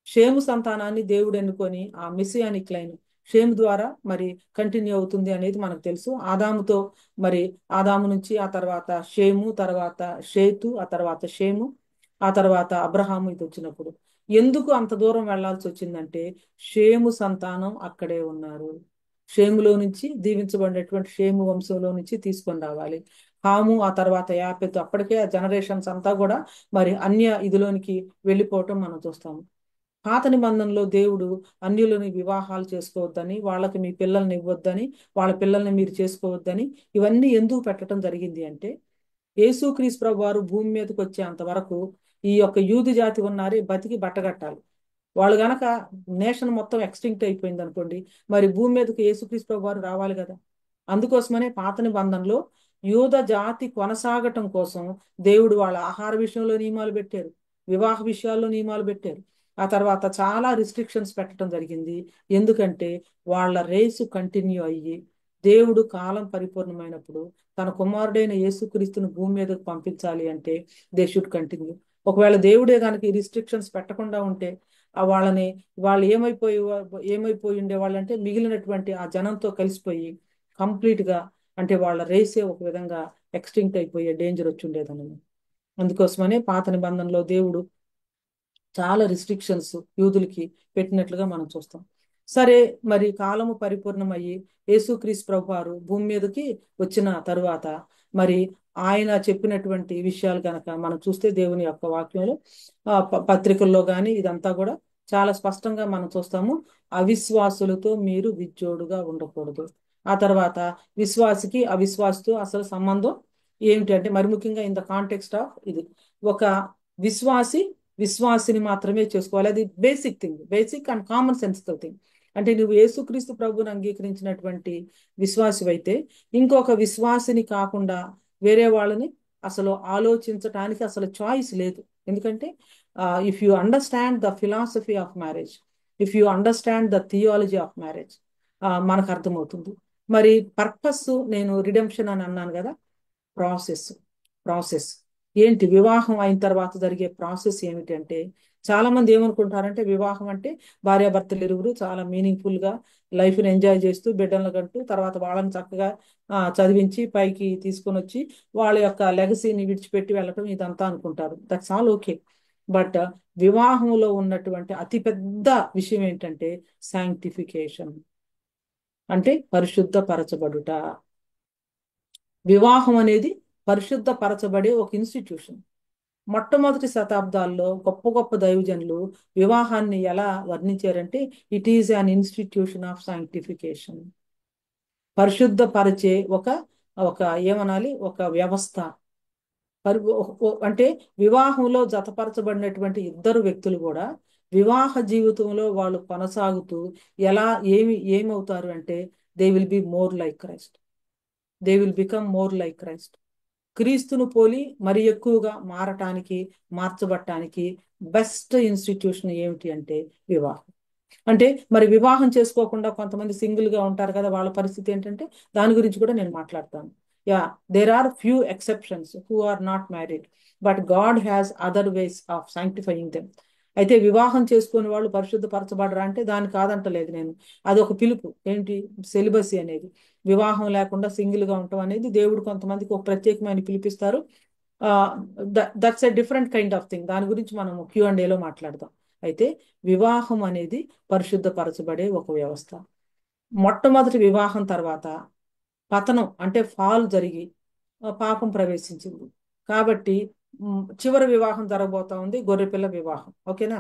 షేము సంతానాన్ని దేవుడు ఎన్నుకొని ఆ మెస్సియానిక్ లైన్ షేము ద్వారా మరి కంటిన్యూ అవుతుంది అనేది మనకు తెలుసు. ఆదాముతో మరి ఆదాము నుంచి ఆ తర్వాత షేము, తర్వాత షేతు, ఆ తర్వాత షేము, ఆ తర్వాత అబ్రహాము ఇది వచ్చినప్పుడు ఎందుకు అంత దూరం వెళ్లాల్సి వచ్చిందంటే షేము సంతానం అక్కడే ఉన్నారు. షేములో నుంచి దీవించబడినటువంటి షేము వంశంలో నుంచి తీసుకొని రావాలి. హాము ఆ తర్వాత యాపెతు, అప్పటికే ఆ జనరేషన్స్ అంతా కూడా మరి అన్య ఇదిలోనికి వెళ్ళిపోవటం మనం చూస్తాము. పాత నిబంధనలో దేవుడు అన్యులని వివాహాలు చేసుకోవద్దని, వాళ్ళకి మీ పిల్లల్ని ఇవ్వద్దని, వాళ్ళ పిల్లల్ని మీరు చేసుకోవద్దని ఇవన్నీ ఎందుకు పెట్టడం జరిగింది అంటే యేసుక్రీస్తు ప్రభు వారు భూమి మీదకి వచ్చేంత వరకు ఈ యొక్క యూదు జాతి ఉన్నారే బతికి బట్టగట్టాలి. వాళ్ళు గనక నేషన్ మొత్తం ఎక్స్టింక్ట్ అయిపోయింది అనుకోండి, మరి భూమి మీదకి యేసుక్రీస్తు ప్రభు వారు రావాలి కదా. అందుకోసమనే పాత నిబంధనలో యూద జాతి కొనసాగటం కోసం దేవుడు వాళ్ళ ఆహార విషయంలో నియమాలు పెట్టారు, వివాహ విషయాల్లో నియమాలు పెట్టారు. ఆ తర్వాత చాలా రిస్ట్రిక్షన్స్ పెట్టడం జరిగింది. ఎందుకంటే వాళ్ళ రేసు కంటిన్యూ అయ్యి దేవుడు కాలం పరిపూర్ణమైనప్పుడు తన కుమారుడైన యేసుక్రీస్తును భూమి మీదకు పంపించాలి అంటే దే షుడ్ కంటిన్యూ. ఒకవేళ దేవుడే కనుక ఈ రిస్ట్రిక్షన్స్ పెట్టకుండా ఉంటే వాళ్ళని వాళ్ళు ఏమైపోయి ఉండేవాళ్ళు అంటే మిగిలినటువంటి ఆ జనంతో కలిసిపోయి కంప్లీట్ గా, అంటే వాళ్ళ రేసే ఒక విధంగా ఎక్స్టింక్ట్ అయిపోయే డేంజర్ వచ్చి ఉండేదని. అందుకోసమనే పాత నిబంధనలో దేవుడు చాలా రిస్ట్రిక్షన్స్ యూదులకి పెట్టినట్లుగా మనం చూస్తాం. సరే, మరి కాలము పరిపూర్ణమయ్యి యేసుక్రీస్తు ప్రభువారు భూమి మీదకి వచ్చిన తరువాత మరి ఆయన చెప్పినటువంటి విషయాలు కనుక మనం చూస్తే దేవుని యొక్క వాక్యంలో పత్రికల్లో కానీ ఇదంతా కూడా చాలా స్పష్టంగా మనం చూస్తాము. అవిశ్వాసులతో మీరు విజ్జోడుగా ఉండకూడదు. ఆ తర్వాత విశ్వాసికి అవిశ్వాసితో అసలు సంబంధం ఏమిటి అంటే మరి ముఖ్యంగా ఇన్ ద కాంటెక్స్ట్ ఆఫ్ ఇది ఒక విశ్వాసి విశ్వాసిని మాత్రమే చేసుకోవాలి. అది basic thing, basic and common sensible thing. అంటే నువ్వు యేసుక్రీస్తు ప్రభువుని అంగీకరించినటువంటి విశ్వాసి అయితే ఇంకొక విశ్వాసిని కాకుండా వేరే వాళ్ళని అసలు ఆలోచించటానికి అసలు చాయిస్ లేదు. ఎందుకంటే if you understand the philosophy of marriage, if you understand the theology of marriage మనకు అర్థమవుతుంది. మరి పర్పస్ నేను రిడెంప్షన్ అని అన్నాను కదా, ప్రాసెస్ ప్రాసెస్ ఏంటి వివాహం అయిన తర్వాత జరిగే ప్రాసెస్ ఏమిటి అంటే చాలా మంది ఏమనుకుంటారంటే వివాహం అంటే భార్యాభర్తలు ఇరువురు చాలా మీనింగ్ఫుల్ గా లైఫ్ని ఎంజాయ్ చేస్తూ బిడ్డలను కంటూ తర్వాత వాళ్ళని చక్కగా చదివించి పైకి తీసుకొని వచ్చి వాళ్ళ యొక్క లెగసీని విడిచిపెట్టి వెళ్ళటం ఇదంతా అనుకుంటారు. That's all okay. బట్ వివాహంలో ఉన్నటువంటి అతిపెద్ద విషయం ఏంటంటే శాంక్టిఫికేషన్, అంటే పరిశుద్ధపరచబడుట. వివాహం అనేది పరిశుద్ధపరచబడే ఒక ఇన్స్టిట్యూషన్. మొట్టమొదటి శతాబ్దాల్లో గొప్ప గొప్ప దైవజనులు వివాహాన్ని ఎలా వర్ణించారంటే it is an institution of sanctification. పరిశుద్ధపరిచే ఒక ఒక ఏమనాలి, ఒక వ్యవస్థ. అంటే వివాహంలో జతపరచబడినటువంటి ఇద్దరు వ్యక్తులు కూడా వివాహ జీవితంలో వాళ్ళు కొనసాగుతూ ఎలా ఏమవుతారు అంటే they will be more like Christ. They will become more like Christ. క్రీస్తును పోలి మరి ఎక్కువగా మారటానికి, మార్చబట్టానికి బెస్ట్ ఇన్స్టిట్యూషన్ ఏమిటి అంటే వివాహం. అంటే మరి వివాహం చేసుకోకుండా కొంతమంది సింగిల్ గా ఉంటారు కదా, వాళ్ళ పరిస్థితి ఏంటంటే దాని గురించి కూడా నేను మాట్లాడతాను. Yeah, there are few exceptions who are not married, but God has other ways of sanctifying them. అయితే వివాహం చేసుకునే వాళ్ళు పరిశుద్ధపరచబడరా అంటే దాన్ని కాదంటలేదు నేను. అది ఒక పిలుపు. ఏంటి? సెలిబసీ అనేది. వివాహం లేకుండా సింగిల్ గా ఉండటం అనేది దేవుడు కొంతమందికి ఒక ప్రత్యేకమైన పిలిపిస్తారు. That's a different kind of thing. దాని గురించి మనం Q&Aలో మాట్లాడదాం. అయితే వివాహం అనేది పరిశుద్ధపరచబడే ఒక వ్యవస్థ. మొట్టమొదటి వివాహం తర్వాత పతనం అంటే ఫాల్ జరిగి పాపం ప్రవేశించింది. కాబట్టి చివరి వివాహం జరగబోతా ఉంది, గొర్రెపిల్ల వివాహం. ఓకేనా?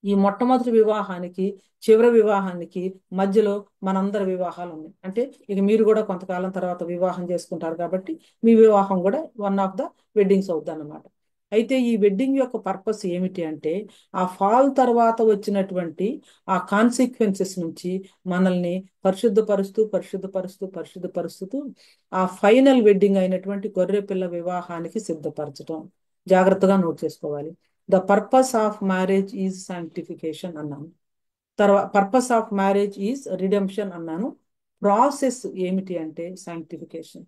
ఈ మొట్టమొదటి వివాహానికి చివరి వివాహానికి మధ్యలో మనందరి వివాహాలు ఉన్నాయి. అంటే ఇక మీరు కూడా కొంతకాలం తర్వాత వివాహం చేసుకుంటారు కాబట్టి మీ వివాహం కూడా వన్ ఆఫ్ ద వెడ్డింగ్స్ అవుద్ది అన్నమాట. అయితే ఈ వెడ్డింగ్ యొక్క పర్పస్ ఏమిటి అంటే ఆ ఫాల్ తర్వాత వచ్చినటువంటి ఆ కాన్సిక్వెన్సెస్ నుంచి మనల్ని పరిశుద్ధపరుస్తూ పరిశుద్ధపరుస్తూ పరిశుద్ధపరుస్తూ ఆ ఫైనల్ వెడ్డింగ్ అయినటువంటి గొర్రెపిల్ల వివాహానికి సిద్ధపరచడం. జాగ్రత్తగా నోట్ చేసుకోవాలి. The purpose of marriage is sanctification అన్నాను. తర్వాత purpose of marriage is redemption అన్నాను. ప్రాసెస్ ఏమిటి అంటే సాంక్టిఫికేషన్.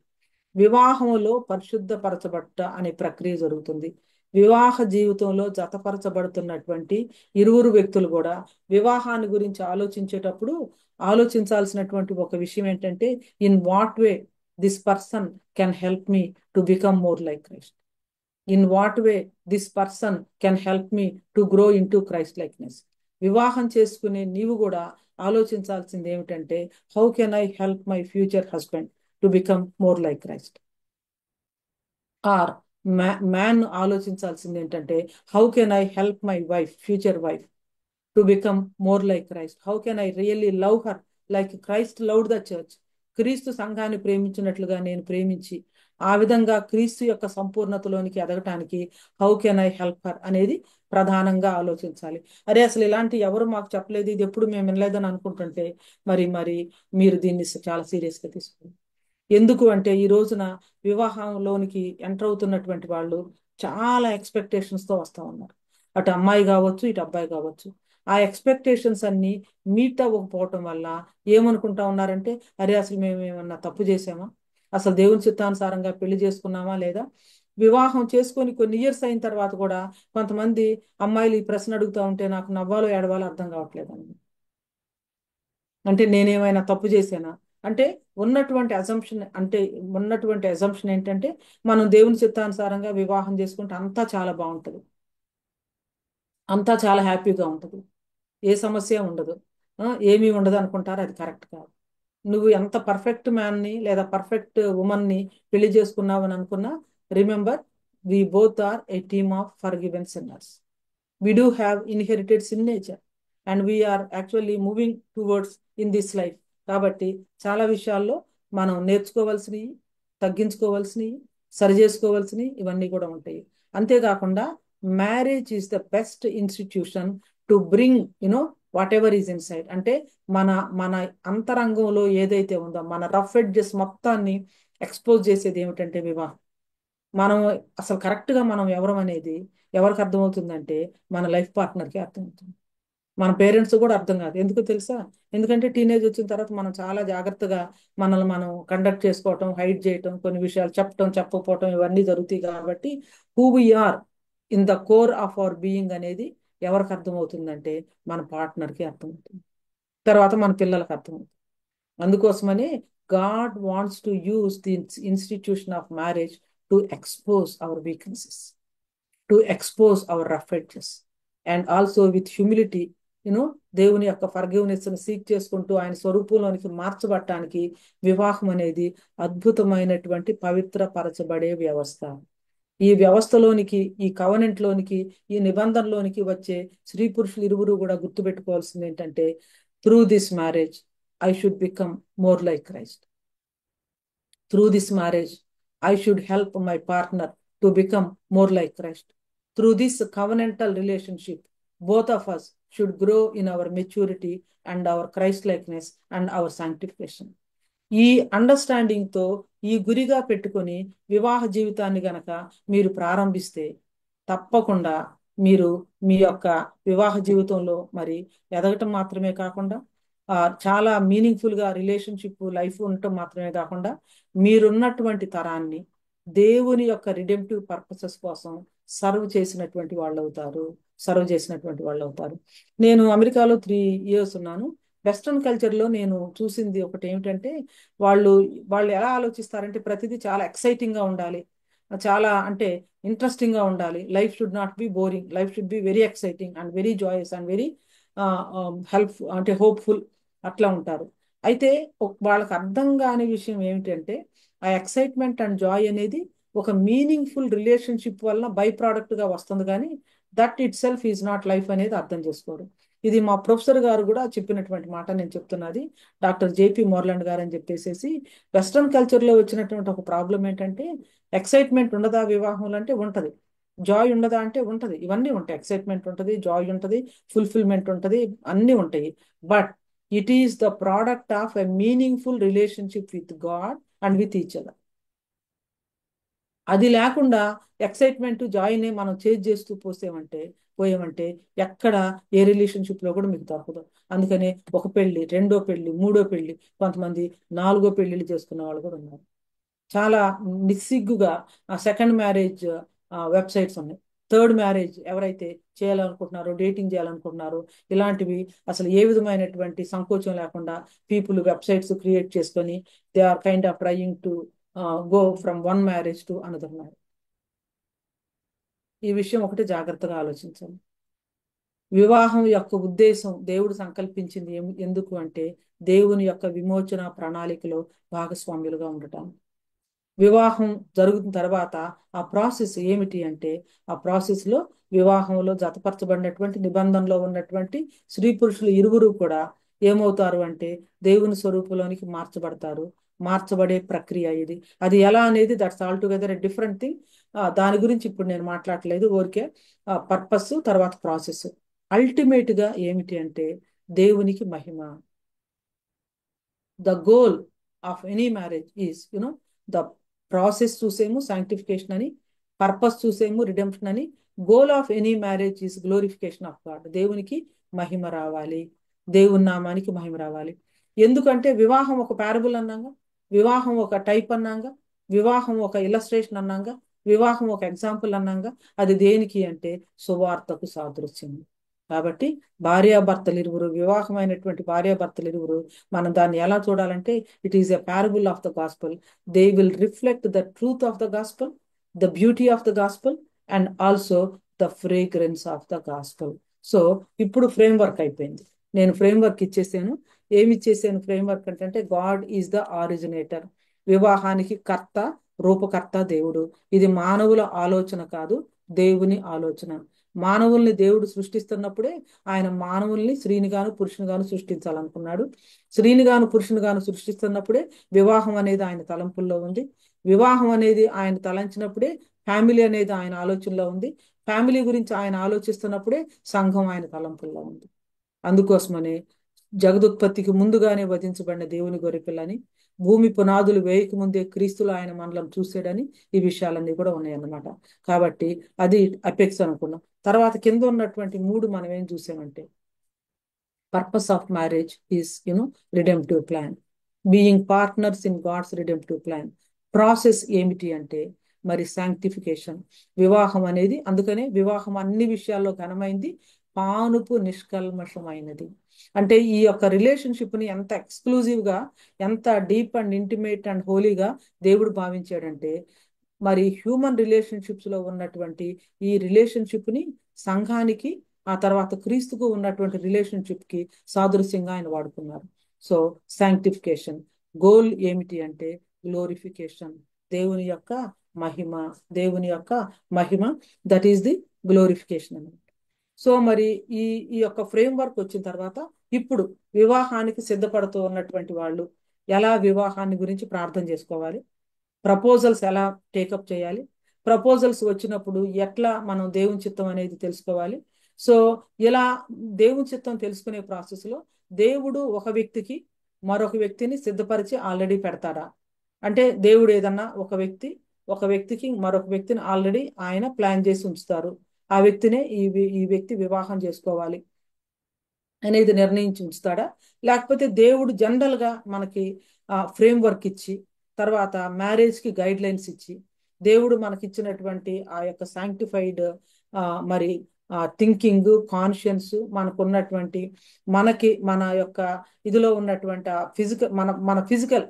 వివాహంలో పరిశుద్ధపరచబట్ట అనే ప్రక్రియ జరుగుతుంది. వివాహ జీవితంలో జతపరచబడుతున్నటువంటి ఇరువురు వ్యక్తులు కూడా వివాహాన్ని గురించి ఆలోచించేటప్పుడు ఆలోచించాల్సినటువంటి ఒక విషయం ఏంటంటే in what way this person can help me to become more like Christ. In what way this person can help me to grow into Christ likeness. వివాహం చేసుకునే నీవు కూడా ఆలోచించాల్సింది ఏమిటంటే how can I help my future husband to become more like Christ. Or man ఆలోచించాల్సింది ఏంటంటే how can I help my wife, future wife, to become more like Christ. How can I really love her like Christ loved the church. క్రీస్తు సంఘాన్ని ప్రేమించినట్లుగా నేను ప్రేమించి ఆ విధంగా క్రీస్తు యొక్క సంపూర్ణతలోనికి ఎదగటానికి how can I help her అనేది ప్రధానంగా ఆలోచించాలి. అరే అసలు ఇలాంటి ఎవరు మాకు చెప్పలేదు, ఇది ఎప్పుడు మేము వినలేదని అనుకుంటుంటే మరి మరి మీరు దీన్ని చాలా సీరియస్గా తీసుకోండి. ఎందుకు అంటే ఈ రోజున వివాహంలోనికి ఎంటర్ అవుతున్నటువంటి వాళ్ళు చాలా ఎక్స్పెక్టేషన్స్ తో వస్తా ఉన్నారు. అటు అమ్మాయి కావచ్చు, ఇటు అబ్బాయి కావచ్చు. ఆ ఎక్స్పెక్టేషన్స్ అన్ని మీట్ అవ్వకపోవటం వల్ల ఏమనుకుంటా ఉన్నారంటే అరే అసలు మేము ఏమన్నా తప్పు చేసామా, అసలు దేవుని చిత్తానుసారంగా పెళ్లి చేసుకున్నామా లేదా. వివాహం చేసుకొని కొన్ని ఇయర్స్ అయిన తర్వాత కూడా కొంతమంది అమ్మాయిలు ఈ ప్రశ్న అడుగుతూ ఉంటే నాకు నవ్వాలో ఏడవాలో అర్థం కావట్లేదు. అంటే నేనేమైనా తప్పు చేశానా అంటే ఉన్నటువంటి అజంప్షన్ ఏంటంటే మనం దేవుని చిత్తానుసారంగా వివాహం చేసుకుంటే అంతా చాలా బాగుంటుంది, అంతా చాలా హ్యాపీగా ఉంటుంది, ఏ సమస్య ఉండదు, ఏమీ ఉండదు అనుకుంటారు. అది కరెక్ట్ కాదు. నువ్వు ఎంత పర్ఫెక్ట్ మ్యాన్ని లేదా పర్ఫెక్ట్ ఉమెన్ని పెళ్లి చేసుకున్నావు అని అనుకున్నా, remember we both are a team of forgiven sinners. We do have inherited sin nature and we are actually moving towards in this life. కాబట్టి చాలా విషయాల్లో మనం నేర్చుకోవాల్సినవి, తగ్గించుకోవాల్సినవి, సరి చేసుకోవాల్సినవి ఇవన్నీ కూడా ఉంటాయి. అంతేకాకుండా marriage is the best institution to bring what ever is in side. అంటే మన మన అంతరంగంలో ఏదైతే ఉందో మన రఫ్ ఎడ్జెస్ మొత్తాన్ని ఎక్స్పోజ్ చేసేది ఏమిటంటే వివాహం. మనం అసలు కరెక్ట్ గా మనం ఎవరం అనేది ఎవరికి అర్థమవుతుందంటే మన లైఫ్ పార్ట్నర్కి అర్థమవుతుంది. మన పేరెంట్స్ కూడా అర్థం కాదు. ఎందుకు తెలుసా? ఎందుకంటే టీనేజ్ వచ్చిన తర్వాత మనం చాలా జాగ్రత్తగా మనల్ని మనం కండక్ట్ చేసుకోవటం, హైడ్ చేయటం, కొన్ని విషయాలు చెప్పటం చెప్పకపోవటం ఇవన్నీ జరుగుతాయి. కాబట్టి who we are in the core of our being అనేది ఎవరికి అర్థమవుతుందంటే మన పార్ట్నర్కి అర్థమవుతుంది, తర్వాత మన పిల్లలకు అర్థమవుతుంది. అందుకోసమని God wants to use the institution of marriage to expose our weaknesses, to expose our rough edges and also with humility దేవుని యొక్క ఫర్గివ్నెస్ ని సీక్ చేసుకుంటూ ఆయన స్వరూపంలోనికి మార్చబడటానికి వివాహం అనేది అద్భుతమైనటువంటి పవిత్ర పరచబడే వ్యవస్థ. ఈ వ్యవస్థలోనికి, ఈ కవనెంట్ లోనికి, ఈ నిబంధనలోనికి వచ్చే స్త్రీ పురుషులు ఇరువురు కూడా గుర్తుపెట్టుకోవాల్సింది ఏంటంటే through this marriage I should become more like Christ. Through this marriage, I should help my partner to become more like Christ. Through this covenantal relationship, both of us should grow in our maturity and our Christ likeness and our sanctification. ఈ understanding తో ఈ గురిగా పెట్టుకొని వివాహ జీవితాన్ని గనక మీరు ప్రారంభిస్తే తప్పకుండా మీరు మీ యొక్క వివాహ జీవితంలో మరి ఎదగటం మాత్రమే కాకుండా చాలా మీనింగ్ఫుల్ గా రిలేషన్షిప్ లైఫ్ ఉండటం మాత్రమే కాకుండా మీరున్నటువంటి తరాన్ని దేవుని యొక్క రిడెంప్టివ్ పర్పసెస్ కోసం సర్వ్ చేసినటువంటి వాళ్ళు అవుతారు. నేను అమెరికాలో 3 years ఉన్నాను. వెస్ట్రన్ కల్చర్ లో నేను చూసింది ఒకటి ఏమిటంటే వాళ్ళు వాళ్ళు ఎలా ఆలోచిస్తారంటే ప్రతిదీ చాలా ఎక్సైటింగ్ గా ఉండాలి, చాలా అంటే ఇంట్రెస్టింగ్ గా ఉండాలి. Life should not be boring, life should be very exciting and very Joyce and very help అంటే హోప్ఫుల్ అట్లా ఉంటారు. అయితే వాళ్ళకి అర్థం కాని విషయం ఏమిటంటే ఆ ఎక్సైట్మెంట్ అండ్ జాయ్ అనేది ఒక మీనింగ్ఫుల్ రిలేషన్షిప్ వలన బై ప్రోడక్ట్ గా వస్తుంది, కానీ that it self is not life అనేది అర్థం చేసుకోరు. ఇది మా ప్రొఫెసర్ గారు కూడా చెప్పినటువంటి మాట నేను చెప్తున్నది. డాక్టర్ జేపీ మోర్లాండ్ గారు అని చెప్పేసి వెస్ట్రన్ కల్చర్ లో వచ్చినటువంటి ఒక ప్రాబ్లం ఏంటంటే ఎక్సైట్మెంట్ ఉండదా వివాహంలో అంటే ఉంటది, జాయ్ ఉండదా అంటే ఉంటది, ఇవన్నీ ఉంటాయి. ఎక్సైట్మెంట్ ఉంటది, జాయ్ ఉంటది, ఫుల్ఫిల్మెంట్ ఉంటది, అన్నీ ఉంటాయి. But it is the product of a meaningful relationship with God and with each other. అది లేకుండా ఎక్సైట్మెంట్ జాయ్ని మనం చేంజ్ చేస్తూ పోయామంటే ఎక్కడ ఏ రిలేషన్షిప్ లో కూడా మీకు దొరకదు. అందుకనే ఒక పెళ్లి, రెండో పెళ్లి, మూడో పెళ్లి, కొంతమంది 4గో పెళ్లిళ్ళు చేసుకున్న వాళ్ళు కూడా ఉన్నారు. చాలా నిస్సిగ్గుగా సెకండ్ మ్యారేజ్ వెబ్సైట్స్ ఉన్నాయి. థర్డ్ మ్యారేజ్ ఎవరైతే చేయాలనుకుంటున్నారో, డేటింగ్ చేయాలనుకుంటున్నారో, ఇలాంటివి అసలు ఏ విధమైనటువంటి సంకోచం లేకుండా పీపుల్ వెబ్సైట్స్ క్రియేట్ చేసుకొని they are kind of trying to go from one marriage to another marriage. ఈ విషయం ఒకటి జాగ్రత్తగా ఆలోచించాలి. వివాహం యొక్క ఉద్దేశం దేవుడు సంకల్పించింది ఎందుకు అంటే దేవుని యొక్క విమోచన ప్రణాళికలో భాగస్వామ్యులుగా ఉండటం. వివాహం జరుగుతున్న తర్వాత ఆ ప్రాసెస్ ఏమిటి అంటే ఆ ప్రాసెస్ లో వివాహంలో జతపరచబడినటువంటి నిబంధనలో ఉన్నటువంటి స్త్రీ పురుషులు ఇరువురు కూడా ఏమవుతారు అంటే దేవుని స్వరూపంలోనికి మార్చబడే ప్రక్రియ ఇది. అది ఎలా అనేది that's all together a different thing. దాని గురించి ఇప్పుడు నేను మాట్లాడలేదు. ఊరికే పర్పస్ తర్వాత ప్రాసెస్. అల్టిమేట్ గా ఏమిటి అంటే దేవునికి మహిమ. The goal of any marriage is the process చూసేము సాంక్టిఫికేషన్ అని, పర్పస్ చూసేము రిడెంప్షన్ అని. Goal of any marriage is glorification of God. దేవునికి మహిమ రావాలి, దేవుని నామానికి మహిమ రావాలి. ఎందుకంటే వివాహం ఒక పారబుల్ అన్నాగా, వివాహం ఒక టైప్ అన్నాగా, వివాహం ఒక ఇలస్ట్రేషన్ అన్నాగా, వివాహం ఒక ఎగ్జాంపుల్ అన్నాగా. అది దేనికి అంటే సువార్తకు సాదృశ్యం. కాబట్టి వివాహమైనటువంటి భార్యాభర్తలు ఇరువురు మనం దాన్ని ఎలా చూడాలంటే it is a parable of the gospel. They will reflect the truth of the gospel, the beauty of the gospel and also the fragrance of the gospel. So ఇప్పుడు ఫ్రేమ్వర్క్ అయిపోయింది. నేను ఫ్రేమ్వర్క్ ఇచ్చేసాను. ఏమి ఇచ్చేసాను ఫ్రేమ్వర్క్ అంటే God is the originator. వివాహానికి రూపకర్త దేవుడు. ఇది మానవుల ఆలోచన కాదు, దేవుని ఆలోచన. మానవుల్ని దేవుడు సృష్టిస్తున్నప్పుడే ఆయన మానవుల్ని స్త్రీని గాను పురుషుని గాను సృష్టించాలనుకున్నాడు. స్త్రీని గాను పురుషుని గాను సృష్టిస్తున్నప్పుడే వివాహం అనేది ఆయన తలంపుల్లో ఉంది. వివాహం అనేది ఆయన తలంచినప్పుడే ఫ్యామిలీ అనేది ఆయన ఆలోచనలో ఉంది. ఫ్యామిలీ గురించి ఆయన ఆలోచిస్తున్నప్పుడే సంఘం ఆయన తలంపుల్లో ఉంది. అందుకోసమనే జగదుత్పత్తికి ముందుగానే వధించబడిన దేవుని గొర్రెపిల్లని, భూమి పునాదులు వేయక ముందే క్రీస్తులు ఆయన మనలను చూసాడని ఈ విషయాలన్నీ కూడా ఉన్నాయన్నమాట. కాబట్టి అది అపెక్స్ అనుకున్నాం. తర్వాత కింద ఉన్నటువంటి 3 మనం ఏం చూసామంటే purpose of marriage is redemptive plan, being partners in God's redemptive plan. Process ఏమిటి అంటే మరి సాంక్టిఫికేషన్. వివాహం అనేది అందుకనే వివాహం అన్ని విషయాల్లో ఘనమైంది, పానుపు నిష్కల్మషమైనది. అంటే ఈ యొక్క రిలేషన్షిప్ ని ఎంత ఎక్స్క్లూజివ్ గా, ఎంత డీప్ అండ్ ఇంటిమేట్ అండ్ హోలీగా దేవుడు భావించాడంటే మరి హ్యూమన్ రిలేషన్షిప్స్ లో ఉన్నటువంటి ఈ రిలేషన్షిప్ ని సంఘానికి ఆ తర్వాత క్రీస్తుకు ఉన్నటువంటి రిలేషన్షిప్ కి సాదృశ్యంగా ఆయన వాడుకున్నారు. సో సాంక్టిఫికేషన్ గోల్ ఏమిటి అంటే గ్లోరిఫికేషన్, దేవుని యొక్క మహిమ. దట్ ఈస్ ది గ్లోరిఫికేషన్ అన్నమాట. సో మరి ఈ ఈ యొక్క ఫ్రేమ్ వర్క్ వచ్చిన తర్వాత ఇప్పుడు వివాహానికి సిద్ధపడుతూ ఉన్నటువంటి వాళ్ళు ఎలా వివాహాన్ని గురించి ప్రార్థన చేసుకోవాలి, ప్రపోజల్స్ ఎలా టేకప్ చేయాలి, ప్రపోజల్స్ వచ్చినప్పుడు ఎట్లా మనం దేవుని చిత్తం అనేది తెలుసుకోవాలి. సో ఇలా దేవుని చిత్తం తెలుసుకునే ప్రాసెస్లో దేవుడు ఒక వ్యక్తికి మరొక వ్యక్తిని సిద్ధపరిచి ఆల్రెడీ పెడతాడా అంటే, దేవుడు ఏదన్నా ఒక వ్యక్తికి మరొక వ్యక్తిని ఆల్రెడీ ఆయన ప్లాన్ చేసి ఉంచుతారు. ఆ వ్యక్తినే ఈ వ్యక్తి వివాహం చేసుకోవాలి అనేది నిర్ణయించి ఉంచుతాడా, లేకపోతే దేవుడు జనరల్ గా మనకి ఫ్రేమ్ వర్క్ ఇచ్చి తర్వాత మ్యారేజ్ కి గైడ్ లైన్స్ ఇచ్చి దేవుడు మనకి ఇచ్చినటువంటి ఆ యొక్క శాంక్టిఫైడ్ మరి థింకింగ్ కాన్షియన్స్ మనకున్నటువంటి మన యొక్క ఇదిలో ఉన్నటువంటి మన ఫిజికల్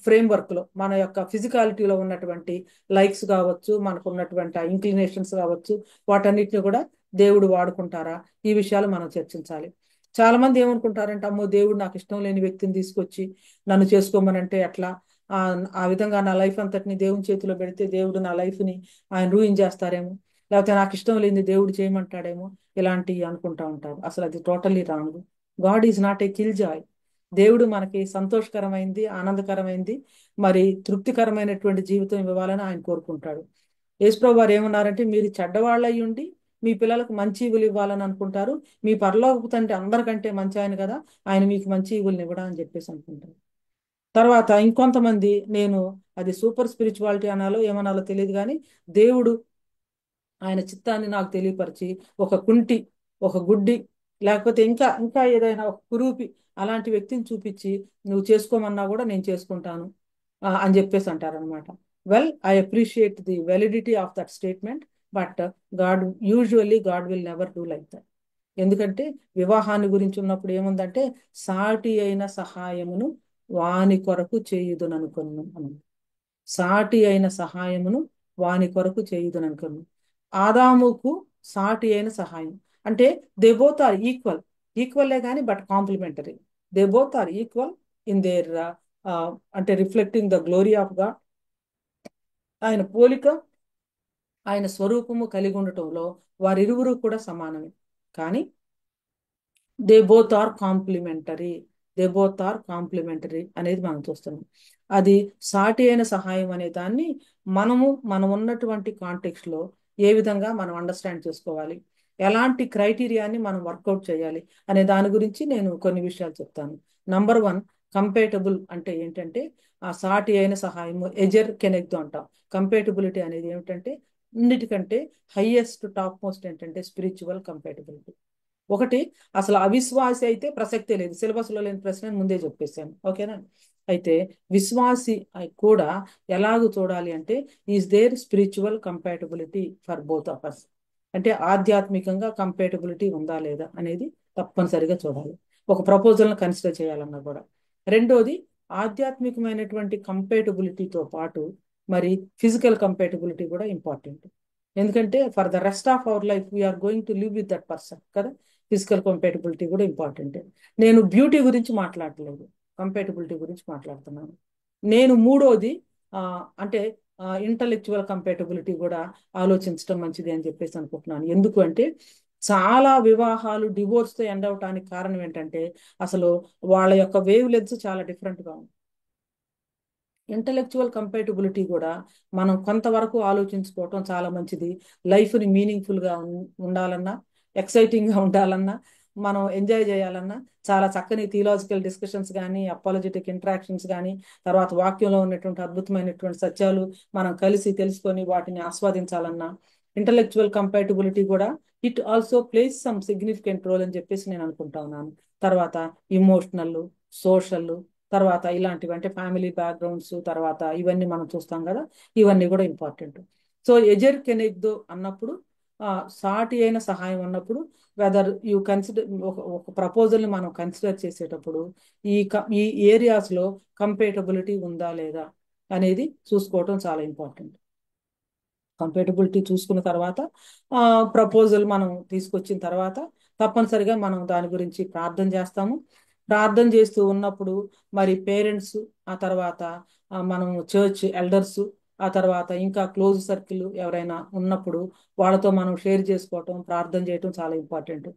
ఫ్రేమ్ వర్క్ లో మన యొక్క ఫిజికాలిటీలో ఉన్నటువంటి లైక్స్ కావచ్చు, మనకు ఉన్నటువంటి ఇంక్లినేషన్స్ కావచ్చు, వాటన్నిటిని కూడా దేవుడు వాడుకుంటారా, ఈ విషయాలు మనం చర్చించాలి. చాలా మంది ఏమనుకుంటారంటే, అమ్మో దేవుడు నాకు ఇష్టం లేని వ్యక్తిని తీసుకొచ్చి నన్ను చేసుకోమనంటే ఎట్లా, ఆ ఆ విధంగా నా లైఫ్ అంతటిని దేవుని చేతిలో పెడితే దేవుడు నా లైఫ్ ని ఆయన రూయిన్ చేస్తారేమో, లేకపోతే నాకు ఇష్టం లేని దేవుడు చేయమంటాడేమో, ఇలాంటివి అనుకుంటా ఉంటారు. అసలు అది totally wrong. God is not a kill Joy. దేవుడు మనకి సంతోషకరమైంది, ఆనందకరమైంది, మరి తృప్తికరమైనటువంటి జీవితం ఇవ్వాలని ఆయన కోరుకుంటాడు. యేసుప్రభు వారు ఏమన్నారంటే, మీరు చెడ్డవాళ్ళు అయి ఉండి మీ పిల్లలకు మంచి ఈవులు ఇవ్వాలని అనుకుంటారు, మీ పరలోకపు తండ్రి అందరికంటే మంచి ఆయన కదా, ఆయన మీకు మంచి ఈవుల్ని ఇవ్వడా అని చెప్పేసి అనుకుంటారు. తర్వాత ఇంకొంతమంది, నేను అది సూపర్ స్పిరిచువాలిటీ అనాలో ఏమనాలో తెలియదు కానీ, దేవుడు ఆయన చిత్తాన్ని నాకు తెలియపరిచి ఒక కుంటి, ఒక గుడ్డి, లేకపోతే ఇంకా ఇంకా ఏదైనా ఒక కురూపి అలాంటి వ్యక్తిని చూపించి నువ్వు చేసుకోమన్నా కూడా నేను చేసుకుంటాను అని చెప్పేసి అంటారనమాట. Well, I appreciate the validity of that statement, but God will never do like that. ఎందుకంటే వివాహాన్ని గురించి ఉన్నప్పుడు ఏముందంటే, సాటి అయిన సహాయమును వాని కొరకు చేయుదుననుకున్నాను. సాటి అయిన సహాయమును వాని కొరకు చేయుదుననుకున్నాను. ఆదాముకు సాటి అయిన సహాయం అంటే దే బోత్ ఆర్ ఈక్వల్. ఈక్వల్లే కానీ but complementary. They both are equal in their అంటే reflecting the glory of God. ఆయన పోలిక, ఆయన స్వరూపము కలిగి ఉండటంలో వారిరువురు కూడా సమానమే. కానీ దే బోత్ ఆర్ కాంప్లిమెంటరీ అనేది మనం చూస్తున్నాం. అది సాటి అయిన సహాయం అనే దాన్ని మనం ఉన్నటువంటి కాంటెక్స్ట్ లో ఏ విధంగా మనం అండర్స్టాండ్ చేసుకోవాలి, ఎలాంటి క్రైటీరియాని మనం వర్కౌట్ చేయాలి అనే దాని గురించి నేను కొన్ని విషయాలు చెప్తాను. నంబర్ 1, కంపేటబుల్ అంటే ఏంటంటే, ఆ సాటి అయిన సహాయము ఎజర్ కెనెక్దో అంటాం. కంపేటబిలిటీ అనేది ఏమిటంటే, అన్నిటికంటే హైయెస్ట్ టాప్ మోస్ట్ ఏంటంటే స్పిరిచువల్ కంపేటబిలిటీ. ఒకటి, అసలు అవిశ్వాసి అయితే ప్రసక్తే లేదు, సిలబస్ లో లేని ప్రశ్న ముందే చెప్పేశాను, ఓకేనా. అయితే విశ్వాసి కూడా ఎలాగూ చూడాలి అంటే, is there spiritual compatibility for both of us, అంటే ఆధ్యాత్మికంగా కంపాటబిలిటీ ఉందా లేదా అనేది తప్పనిసరిగా చూడాలి ఒక ప్రపోజల్ని కన్సిడర్ చేయాలన్నా కూడా. రెండోది, ఆధ్యాత్మికమైనటువంటి కంపాటబిలిటీతో పాటు మరి ఫిజికల్ కంపాటబిలిటీ కూడా ఇంపార్టెంట్. ఎందుకంటే for the rest of our life we are going to live with that person కదా. ఫిజికల్ కంపాటబిలిటీ కూడా ఇంపార్టెంట్. నేను బ్యూటీ గురించి మాట్లాడలేదు, కంపాటబిలిటీ గురించి మాట్లాడుతున్నాను. నేను మూడోది అంటే ఇంటలెక్చువల్ కంపాటబిలిటీ కూడా ఆలోచించడం మంచిది అని చెప్పేసి అనుకుంటున్నాను. ఎందుకు అంటే, చాలా వివాహాలు డివోర్స్తో ఎండ్ అవటానికి కారణం ఏంటంటే, అసలు వాళ్ళ యొక్క వేవ్ లెంత్స్ చాలా డిఫరెంట్గా ఉంది. ఇంటలెక్చువల్ కంపాటబిలిటీ కూడా మనం కొంతవరకు ఆలోచించుకోవటం చాలా మంచిది. లైఫ్ని మీనింగ్ఫుల్గా ఉండాలన్నా, ఎక్సైటింగ్గా ఉండాలన్నా, మనం ఎంజాయ్ చేయాలన్నా చాలా చక్కని థియలాజికల్ డిస్కషన్స్ కానీ, అపాలజెటిక్ ఇంటరాక్షన్స్ కానీ, తర్వాత వాక్యంలో ఉన్నటువంటి అద్భుతమైనటువంటి సత్యాలు మనం కలిసి తెలుసుకొని వాటిని ఆస్వాదించాలన్నా ఇంటలెక్చువల్ కంపాటబిలిటీ కూడా it also plays some significant role అని చెప్పేసి నేను అనుకుంటా ఉన్నాను. తర్వాత ఇమోషనల్, సోషల్, తర్వాత ఇలాంటివి అంటే ఫ్యామిలీ బ్యాక్గ్రౌండ్స్, తర్వాత ఇవన్నీ మనం చూస్తాం కదా, ఇవన్నీ కూడా ఇంపార్టెంట్. సో ఎజర్ కెనెక్దో అన్నప్పుడు, సాటి అయిన సహాయం అన్నప్పుడు, వెదర్ యూ కన్సిడర్ ఒక ప్రపోజల్ని మనం కన్సిడర్ చేసేటప్పుడు ఈ ఏరియాస్లో కంపేటబిలిటీ ఉందా లేదా అనేది చూసుకోవటం చాలా ఇంపార్టెంట్. కంపేటబిలిటీ చూసుకున్న తర్వాత ప్రపోజల్ మనం తీసుకొచ్చిన తర్వాత తప్పనిసరిగా మనం దాని గురించి ప్రార్థన చేస్తాము. ప్రార్థన చేస్తూ ఉన్నప్పుడు మరి పేరెంట్స్, ఆ తర్వాత మనం చర్చ్ ఎల్డర్స్, ఆ తర్వాత ఇంకా క్లోజ్ సర్కిల్ ఎవరైనా ఉన్నప్పుడు వాళ్ళతో మనం షేర్ చేసుకోవటం, ప్రార్థన చేయటం చాలా ఇంపార్టెంట్.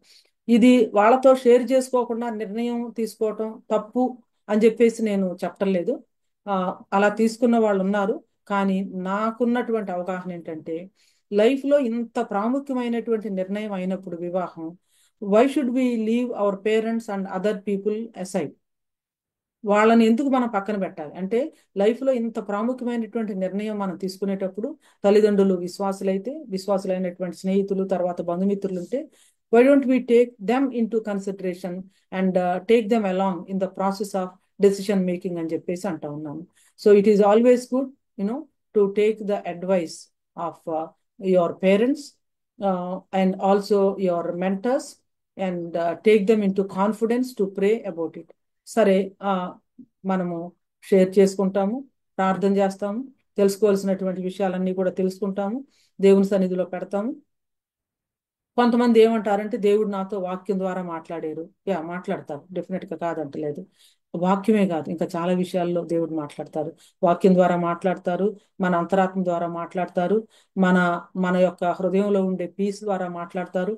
ఇది వాళ్ళతో షేర్ చేసుకోకుండా నిర్ణయం తీసుకోవటం తప్పు అని చెప్పేసి నేను చెప్పటం లేదు. అలా తీసుకున్న వాళ్ళు ఉన్నారు. కానీ నాకున్నటువంటి అవగాహన ఏంటంటే, లైఫ్లో ఇంత ప్రాముఖ్యమైనటువంటి నిర్ణయం అయినప్పుడు వివాహం, why should we leave our parents and other people aside? వాళ్ళని ఎందుకు మనం పక్కన పెట్టాలి అంటే, లైఫ్లో ఇంత ప్రాముఖ్యమైనటువంటి నిర్ణయం మనం తీసుకునేటప్పుడు తల్లిదండ్రులు విశ్వాసులైతే, విశ్వాసులైనటువంటి స్నేహితులు, తర్వాత బంధుమిత్రులు ఉంటే, why don't we take them in to consideration and take them along in the process of decision making అని చెప్పేసి అంటా ఉన్నాను. So it is always good to take the advice of your parents and also your mentors and take them in to confidence to pray about it. సరే, మనము share చేసుకుంటాము, ప్రార్థన చేస్తాము, తెలుసుకోవాల్సినటువంటి విషయాలన్నీ కూడా తెలుసుకుంటాము, దేవుని సన్నిధిలో పెడతాము. కొంతమంది ఏమంటారంటే, దేవుడు నాతో వాక్యం ద్వారా మాట్లాడారు. మాట్లాడతారు, డెఫినెట్గా కాదంటలేదు. వాక్యమే కాదు, ఇంకా చాలా విషయాల్లో దేవుడు మాట్లాడతారు. వాక్యం ద్వారా మాట్లాడతారు, మన అంతరాత్మ ద్వారా మాట్లాడతారు, మన మన యొక్క హృదయంలో ఉండే పీస్ ద్వారా మాట్లాడతారు,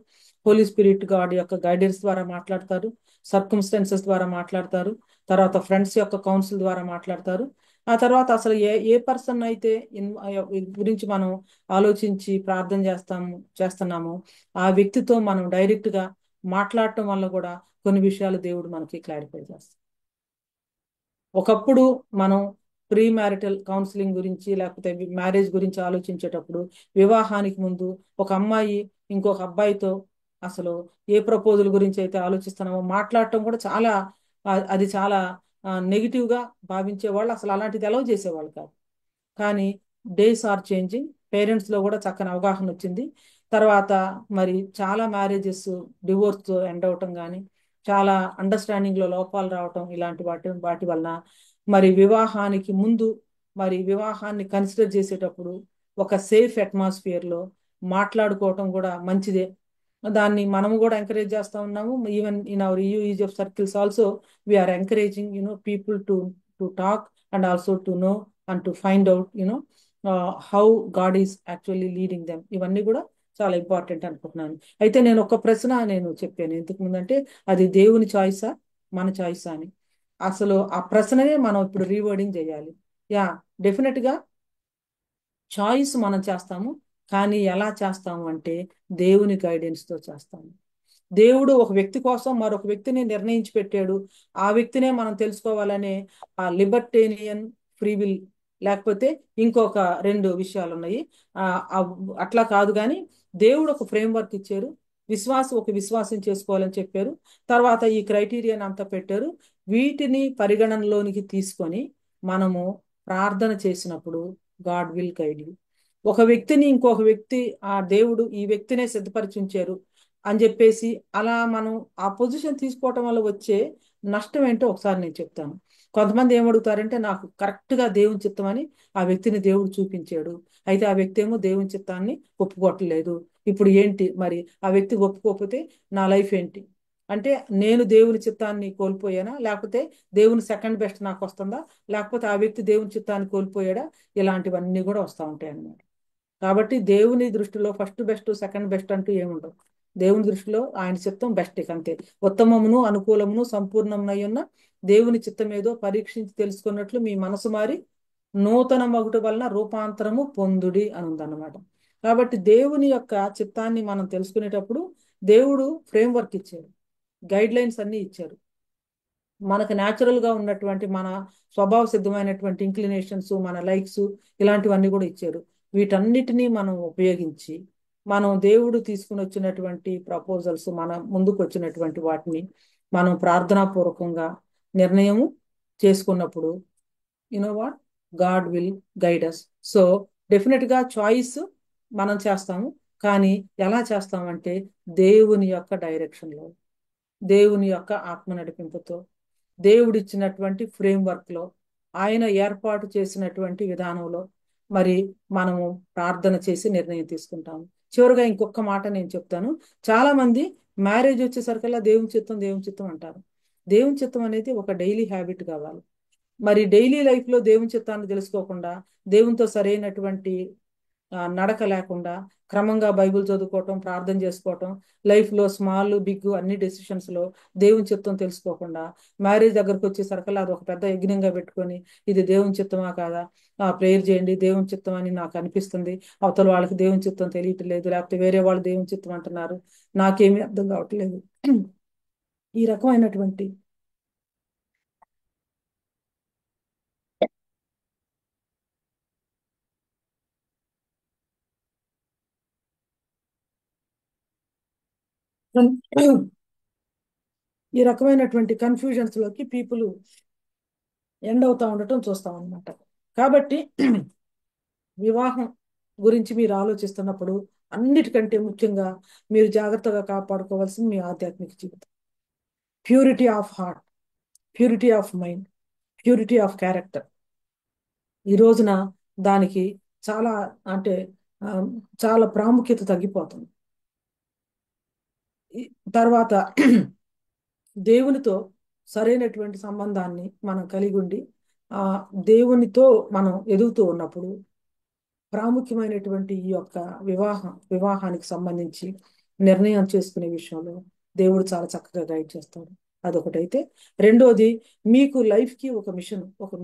హోలీ స్పిరిట్ గాడ్ యొక్క గైడెన్స్ ద్వారా మాట్లాడతారు, సర్కమ్స్టెన్సెస్ ద్వారా మాట్లాడతారు, తర్వాత ఫ్రెండ్స్ యొక్క కౌన్సిల్ ద్వారా మాట్లాడతారు. ఆ తర్వాత అసలు ఏ పర్సన్ అయితే గురించి మనం ఆలోచించి ప్రార్థన చేస్తున్నాము, ఆ వ్యక్తితో మనం డైరెక్ట్గా మాట్లాడటం వల్ల కూడా కొన్ని విషయాలు దేవుడు మనకి క్లారిఫై చేస్తాం. ఒకప్పుడు మనం ప్రీ మ్యారిటల్ కౌన్సిలింగ్ గురించి లేకపోతే మ్యారేజ్ గురించి ఆలోచించేటప్పుడు, వివాహానికి ముందు ఒక అమ్మాయి ఇంకొక అబ్బాయితో అసలు ఏ ప్రపోజల్ గురించి అయితే ఆలోచిస్తున్నామో మాట్లాడటం కూడా చాలా అది చాలా నెగిటివ్గా భావించేవాళ్ళు. అసలు అలాంటిది అలౌ చేసేవాళ్ళు కాదు. కానీ డేస్ ఆర్ చేంజింగ్, పేరెంట్స్లో కూడా చక్కని అవగాహన వచ్చింది. తర్వాత మరి చాలా మ్యారేజెస్ డివోర్స్తో ఎండ్ అవటం కానీ, చాలా అండర్స్టాండింగ్లో లోపాలు రావటం, ఇలాంటి వాటి వలన మరి వివాహానికి ముందు మరి వివాహాన్ని కన్సిడర్ చేసేటప్పుడు ఒక సేఫ్ అట్మాస్ఫియర్లో మాట్లాడుకోవటం కూడా మంచిదే. దాన్ని మనము కూడా ఎంకరేజ్ చేస్తూ ఉన్నాము. Even in our UESI circles also we are encouraging people to talk and also to know and to find out how God is actually leading them. ఇవన్నీ కూడా చాలా ఇంపార్టెంట్ అనుకుంటున్నాను. అయితే నేను ఒక ప్రశ్న నేను చెప్పాను ఇంతకు ముందంటే, అది దేవుని చాయిసా మన చాయిసా అని. అసలు ఆ ప్రశ్ననే మనం ఇప్పుడు రీవర్డింగ్ చేయాలి. డెఫినెట్గా చాయిస్ మనం చేస్తాము, కానీ ఎలా చేస్తాము అంటే దేవుని గైడెన్స్తో చేస్తాము. దేవుడు ఒక వ్యక్తి కోసం మరొక వ్యక్తిని నిర్ణయించి పెట్టాడు. ఆ వ్యక్తినే మనం తెలుసుకోవాలనే ఆ లిబర్టేనియన్ ఫ్రీ విల్, లేకపోతే ఇంకొక రెండు విషయాలు ఉన్నాయి. అట్లా కాదు, కానీ దేవుడు ఒక ఫ్రేమ్ వర్క్ ఇచ్చారు. విశ్వాసం చేసుకోవాలని చెప్పారు. తర్వాత ఈ క్రైటీరియాని అంతా పెట్టారు. వీటిని పరిగణనలోనికి తీసుకొని మనము ప్రార్థన చేసినప్పుడు గాడ్ విల్ గైడ్ యూ. ఒక వ్యక్తిని ఇంకొక వ్యక్తి, ఆ దేవుడు ఈ వ్యక్తినే సిద్ధపరిచి ఉంచారు అని చెప్పేసి అలా మనం ఆ పొజిషన్ తీసుకోవటం వల్ల వచ్చే నష్టం ఏంటో ఒకసారి నేను చెప్తాను. కొంతమంది ఏమడుగుతారంటే, నాకు కరెక్ట్గా దేవుని చిత్తం అని ఆ వ్యక్తిని దేవుడు చూపించాడు, అయితే ఆ వ్యక్తి ఏమో దేవుని చిత్తాన్ని ఒప్పుకోవట్లేదు, ఇప్పుడు ఏంటి మరి ఆ వ్యక్తి ఒప్పుకోకపోతే నా లైఫ్ ఏంటి అంటే, నేను దేవుని చిత్తాన్ని కోల్పోయానా, లేకపోతే దేవుని సెకండ్ బెస్ట్ నాకు వస్తుందా, లేకపోతే ఆ వ్యక్తి దేవుని చిత్తాన్ని కోల్పోయాడా? ఇలాంటివన్నీ కూడా వస్తూ ఉంటాయి అన్నమాట. కాబట్టి దేవుని దృష్టిలో ఫస్ట్ బెస్ట్ సెకండ్ బెస్ట్ అంటూ ఏముండవు. దేవుని దృష్టిలో ఆయన చిత్తం బెస్ట్, అంతే. ఉత్తమమును అనుకూలమును సంపూర్ణమునై ఉన్న దేవుని చిత్తం ఏదో పరీక్షించి తెలుసుకున్నట్లు మీ మనసు మారి నూతన మగుట వలన రూపాంతరము పొందుడి అని ఉందన్నమాట. కాబట్టి దేవుని యొక్క చిత్తాన్ని మనం తెలుసుకునేటప్పుడు దేవుడు ఫ్రేమ్ వర్క్ ఇచ్చారు, గైడ్ లైన్స్ అన్ని ఇచ్చారు. మనకు న్యాచురల్గా ఉన్నటువంటి మన స్వభావ సిద్ధమైనటువంటి ఇంక్లినేషన్స్, మన లైక్స్, ఇలాంటివన్నీ కూడా ఇచ్చారు. వీటన్నిటినీ మనం ఉపయోగించి మనం దేవుడు తీసుకుని వచ్చినటువంటి ప్రపోజల్స్, మన ముందుకు వచ్చినటువంటి వాటిని మనం ప్రార్థనాపూర్వకంగా నిర్ణయము చేసుకున్నప్పుడు what God will guide us. So డెఫినెట్గా చాయిస్ మనం చేస్తాము, కానీ ఎలా చేస్తామంటే దేవుని యొక్క డైరెక్షన్లో, దేవుని యొక్క ఆత్మ నడిపింపుతో, దేవుడిచ్చినటువంటి ఫ్రేమ్ వర్క్లో, ఆయన ఏర్పాటు చేసినటువంటి విధానంలో మరి మనము ప్రార్థన చేసి నిర్ణయం తీసుకుంటాము. చివరిగా ఇంకొక మాట నేను చెప్తాను. చాలా మంది మ్యారేజ్ వచ్చేసరికల్లా దేవుని చిత్తం దేవుని చిత్తం అంటారు. దేవుని చిత్తం అనేది ఒక డైలీ హ్యాబిట్ కావాలి. మరి డైలీ లైఫ్లో దేవుని చిత్తాన్ని తెలుసుకోకుండా దేవునితో సరైనటువంటి నడక లేకుండా క్రమంగా బైబిల్ చదువుకోవటం, ప్రార్థన చేసుకోవటం, లైఫ్లో స్మాల్ బిగ్ అన్ని డెసిషన్స్లో దేవుని చిత్తం తెలుసుకోకుండా మ్యారేజ్ దగ్గరకు వచ్చేసరికి అది ఒక పెద్ద యజ్ఞంగా పెట్టుకొని ఇది దేవుని చిత్తమా కాదా, ప్రేయర్ చేయండి దేవుని చిత్తం అని నాకు అనిపిస్తుంది, అవతల వాళ్ళకి దేవుని చిత్తం తెలియట్లేదు, లేకపోతే వేరే వాళ్ళు దేవుని చిత్తం అంటున్నారు, నాకేమీ అర్థం కావట్లేదు. ఈ రకమైనటువంటి ఈ రకమైనటువంటి కన్ఫ్యూజన్స్ లోకి పీపుల్ ఎండ్ అవుతా ఉండటం చూస్తాం అనమాట. కాబట్టి వివాహం గురించి మీరు ఆలోచిస్తున్నప్పుడు అన్నిటికంటే ముఖ్యంగా మీరు జాగ్రత్తగా కాపాడుకోవాల్సింది మీ ఆధ్యాత్మిక జీవితం, purity of heart, purity of mind, purity of character. ఈ రోజున దానికి చాలా అంటే ఆ, చాలా ప్రాముఖ్యత తగ్గిపోతుంది. తర్వాత దేవునితో సరైనటువంటి సంబంధాన్ని మనం కలిగి ఉండి ఆ దేవునితో మనం ఎదుగుతూ ఉన్నప్పుడు ప్రాముఖ్యమైనటువంటి ఈ యొక్క వివాహానికి సంబంధించి నిర్ణయం చేసుకునే విషయంలో దేవుడు చాలా చక్కగా గైడ్ చేస్తాడు. అదొకటైతే, రెండోది మీకు లైఫ్కి ఒక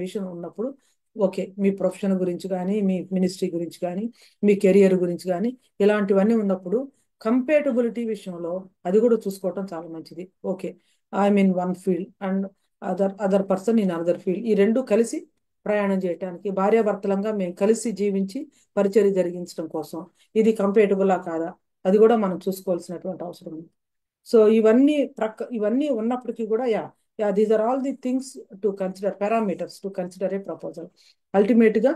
మిషన్ ఉన్నప్పుడు, ఓకే, మీ ప్రొఫెషన్ గురించి కానీ మీ మినిస్ట్రీ గురించి కానీ మీ కెరియర్ గురించి కానీ ఇలాంటివన్నీ ఉన్నప్పుడు కంపేటబిలిటీ విషయంలో అది కూడా చూసుకోవటం చాలా మంచిది. Okay, I'm in one field and other person in another field, ఈ రెండు కలిసి ప్రయాణం చేయడానికి భార్యాభర్తలంగా మేము కలిసి జీవించి పరిచర్య జరిగించడం కోసం ఇది కంపేటబులా కాదా, అది కూడా మనం చూసుకోవాల్సినటువంటి అవసరం ఉంది. సో ఇవన్నీ ఉన్నప్పటికీ కూడా these are all the things to consider, parameters to consider a proposal. Ultimate గా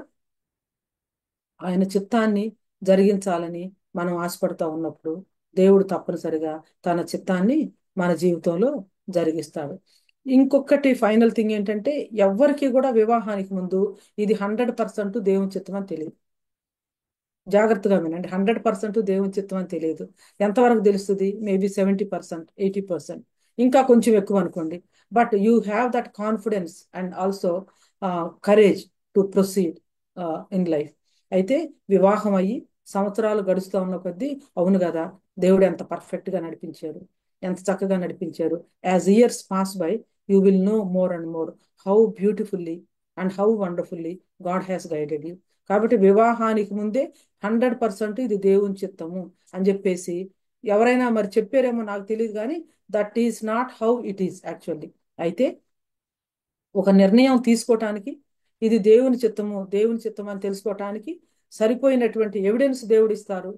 ఆయన చిత్తాన్ని జరిగించాలని మనం ఆశపడతా ఉన్నప్పుడు దేవుడు తప్పనిసరిగా తన చిత్తాన్ని మన జీవితంలో జరిగిస్తాడు. ఇంకొకటి ఫైనల్ థింగ్ ఏంటంటే, ఎవ్వరికి కూడా వివాహానికి ముందు ఇది 100% దేవుని చిత్తం అని తెలియదు. జాగ్రత్తగా వినండి, 100% దేవుని చిత్తం అని తెలియదు. ఎంతవరకు తెలుస్తుంది? మేబీ 70%, 80%, ఇంకా కొంచెం ఎక్కువ అనుకోండి. But you have that confidence and also courage to proceed in life. అయితే వివాహం అయ్యి సంవత్సరాలు గడుస్తూ ఉన్న కొద్దీ, అవును కదా, దేవుడు ఎంత పర్ఫెక్ట్గా నడిపించారు, ఎంత చక్కగా నడిపించారు. As years pass by you will know more and more how beautifully and how wonderfully God has guided you. కాబట్టి వివాహానికి ముందే 100% ఇది దేవుని చిత్తము అని చెప్పేసి ఎవరైనా మరి చెప్పారేమో నాకు తెలియదు, కానీ that is not how it is actually. అయితే ఒక నిర్ణయం తీసుకోవటానికి ఇది దేవుని చిత్తం అని తెలుసుకోవటానికి సరిపోయినటువంటి ఎవిడెన్స్ దేవుడిస్తారు,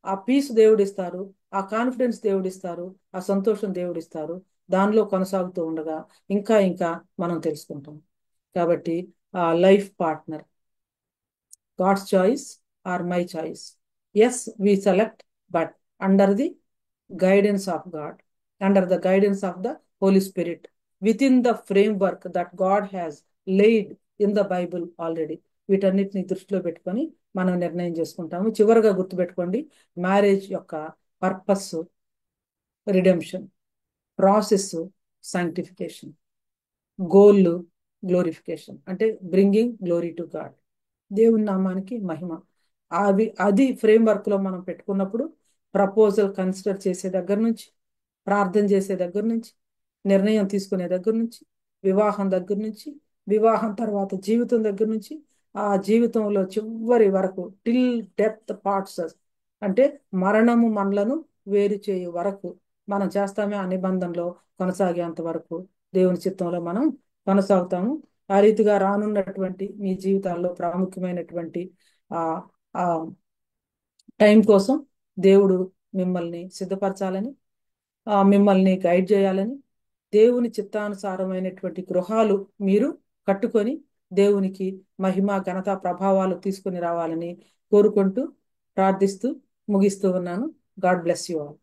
ఆ పీస్ దేవుడిస్తారు, ఆ కాన్ఫిడెన్స్ దేవుడిస్తారు, ఆ సంతోషం దేవుడిస్తారు. దానిలో కొనసాగుతూ ఉండగా ఇంకా ఇంకా మనం తెలుసుకుంటాం. కాబట్టి ఆ life partner, God's choice or my choice. Yes, we select, but under the guidance of God, under the guidance of the Holy Spirit, within the framework that God has laid in the Bible already. వీటన్నిటిని దృష్టిలో పెట్టుకొని మనం నిర్ణయం చేసుకుంటాము. చివరిగా గుర్తుపెట్టుకోండి, marriage యొక్క purpose redemption, process sanctification, goal glorification, అంటే బ్రింగింగ్ గ్లోరీ టు గాడ్, దేవుని నామానికి మహిమ. అది ఫ్రేమ్ వర్క్ లో మనం పెట్టుకున్నప్పుడు ప్రపోజల్ కన్సిడర్ చేసే దగ్గర నుంచి, ప్రార్థన చేసే దగ్గర నుంచి, నిర్ణయం తీసుకునే దగ్గర నుంచి, వివాహం దగ్గర నుంచి, వివాహం తర్వాత జీవితం దగ్గర నుంచి, ఆ జీవితంలో చివరి వరకు టిల్ డెత్ పార్ట్స్, అంటే మరణము మనలను వేరు చేయు వరకు మనం చేస్తామే ఆ నిబంధనలో కొనసాగేంత వరకు దేవుని చిత్తంలో మనం కొనసాగుతాము. ఆ రీతిగా రానున్నటువంటి మీ జీవితాల్లో ప్రాముఖ్యమైనటువంటి ఆ ఆ టైం కోసం దేవుడు మిమ్మల్ని సిద్ధపరచాలని, మిమ్మల్ని గైడ్ చేయాలని, దేవుని చిత్తానుసారమైనటువంటి గృహాలు మీరు కట్టుకొని దేవునికి మహిమ ఘనత ప్రభావాలు తీసుకుని రావాలని కోరుకుంటూ ప్రార్థిస్తూ ముగిస్తూ ఉన్నాను. God bless you all.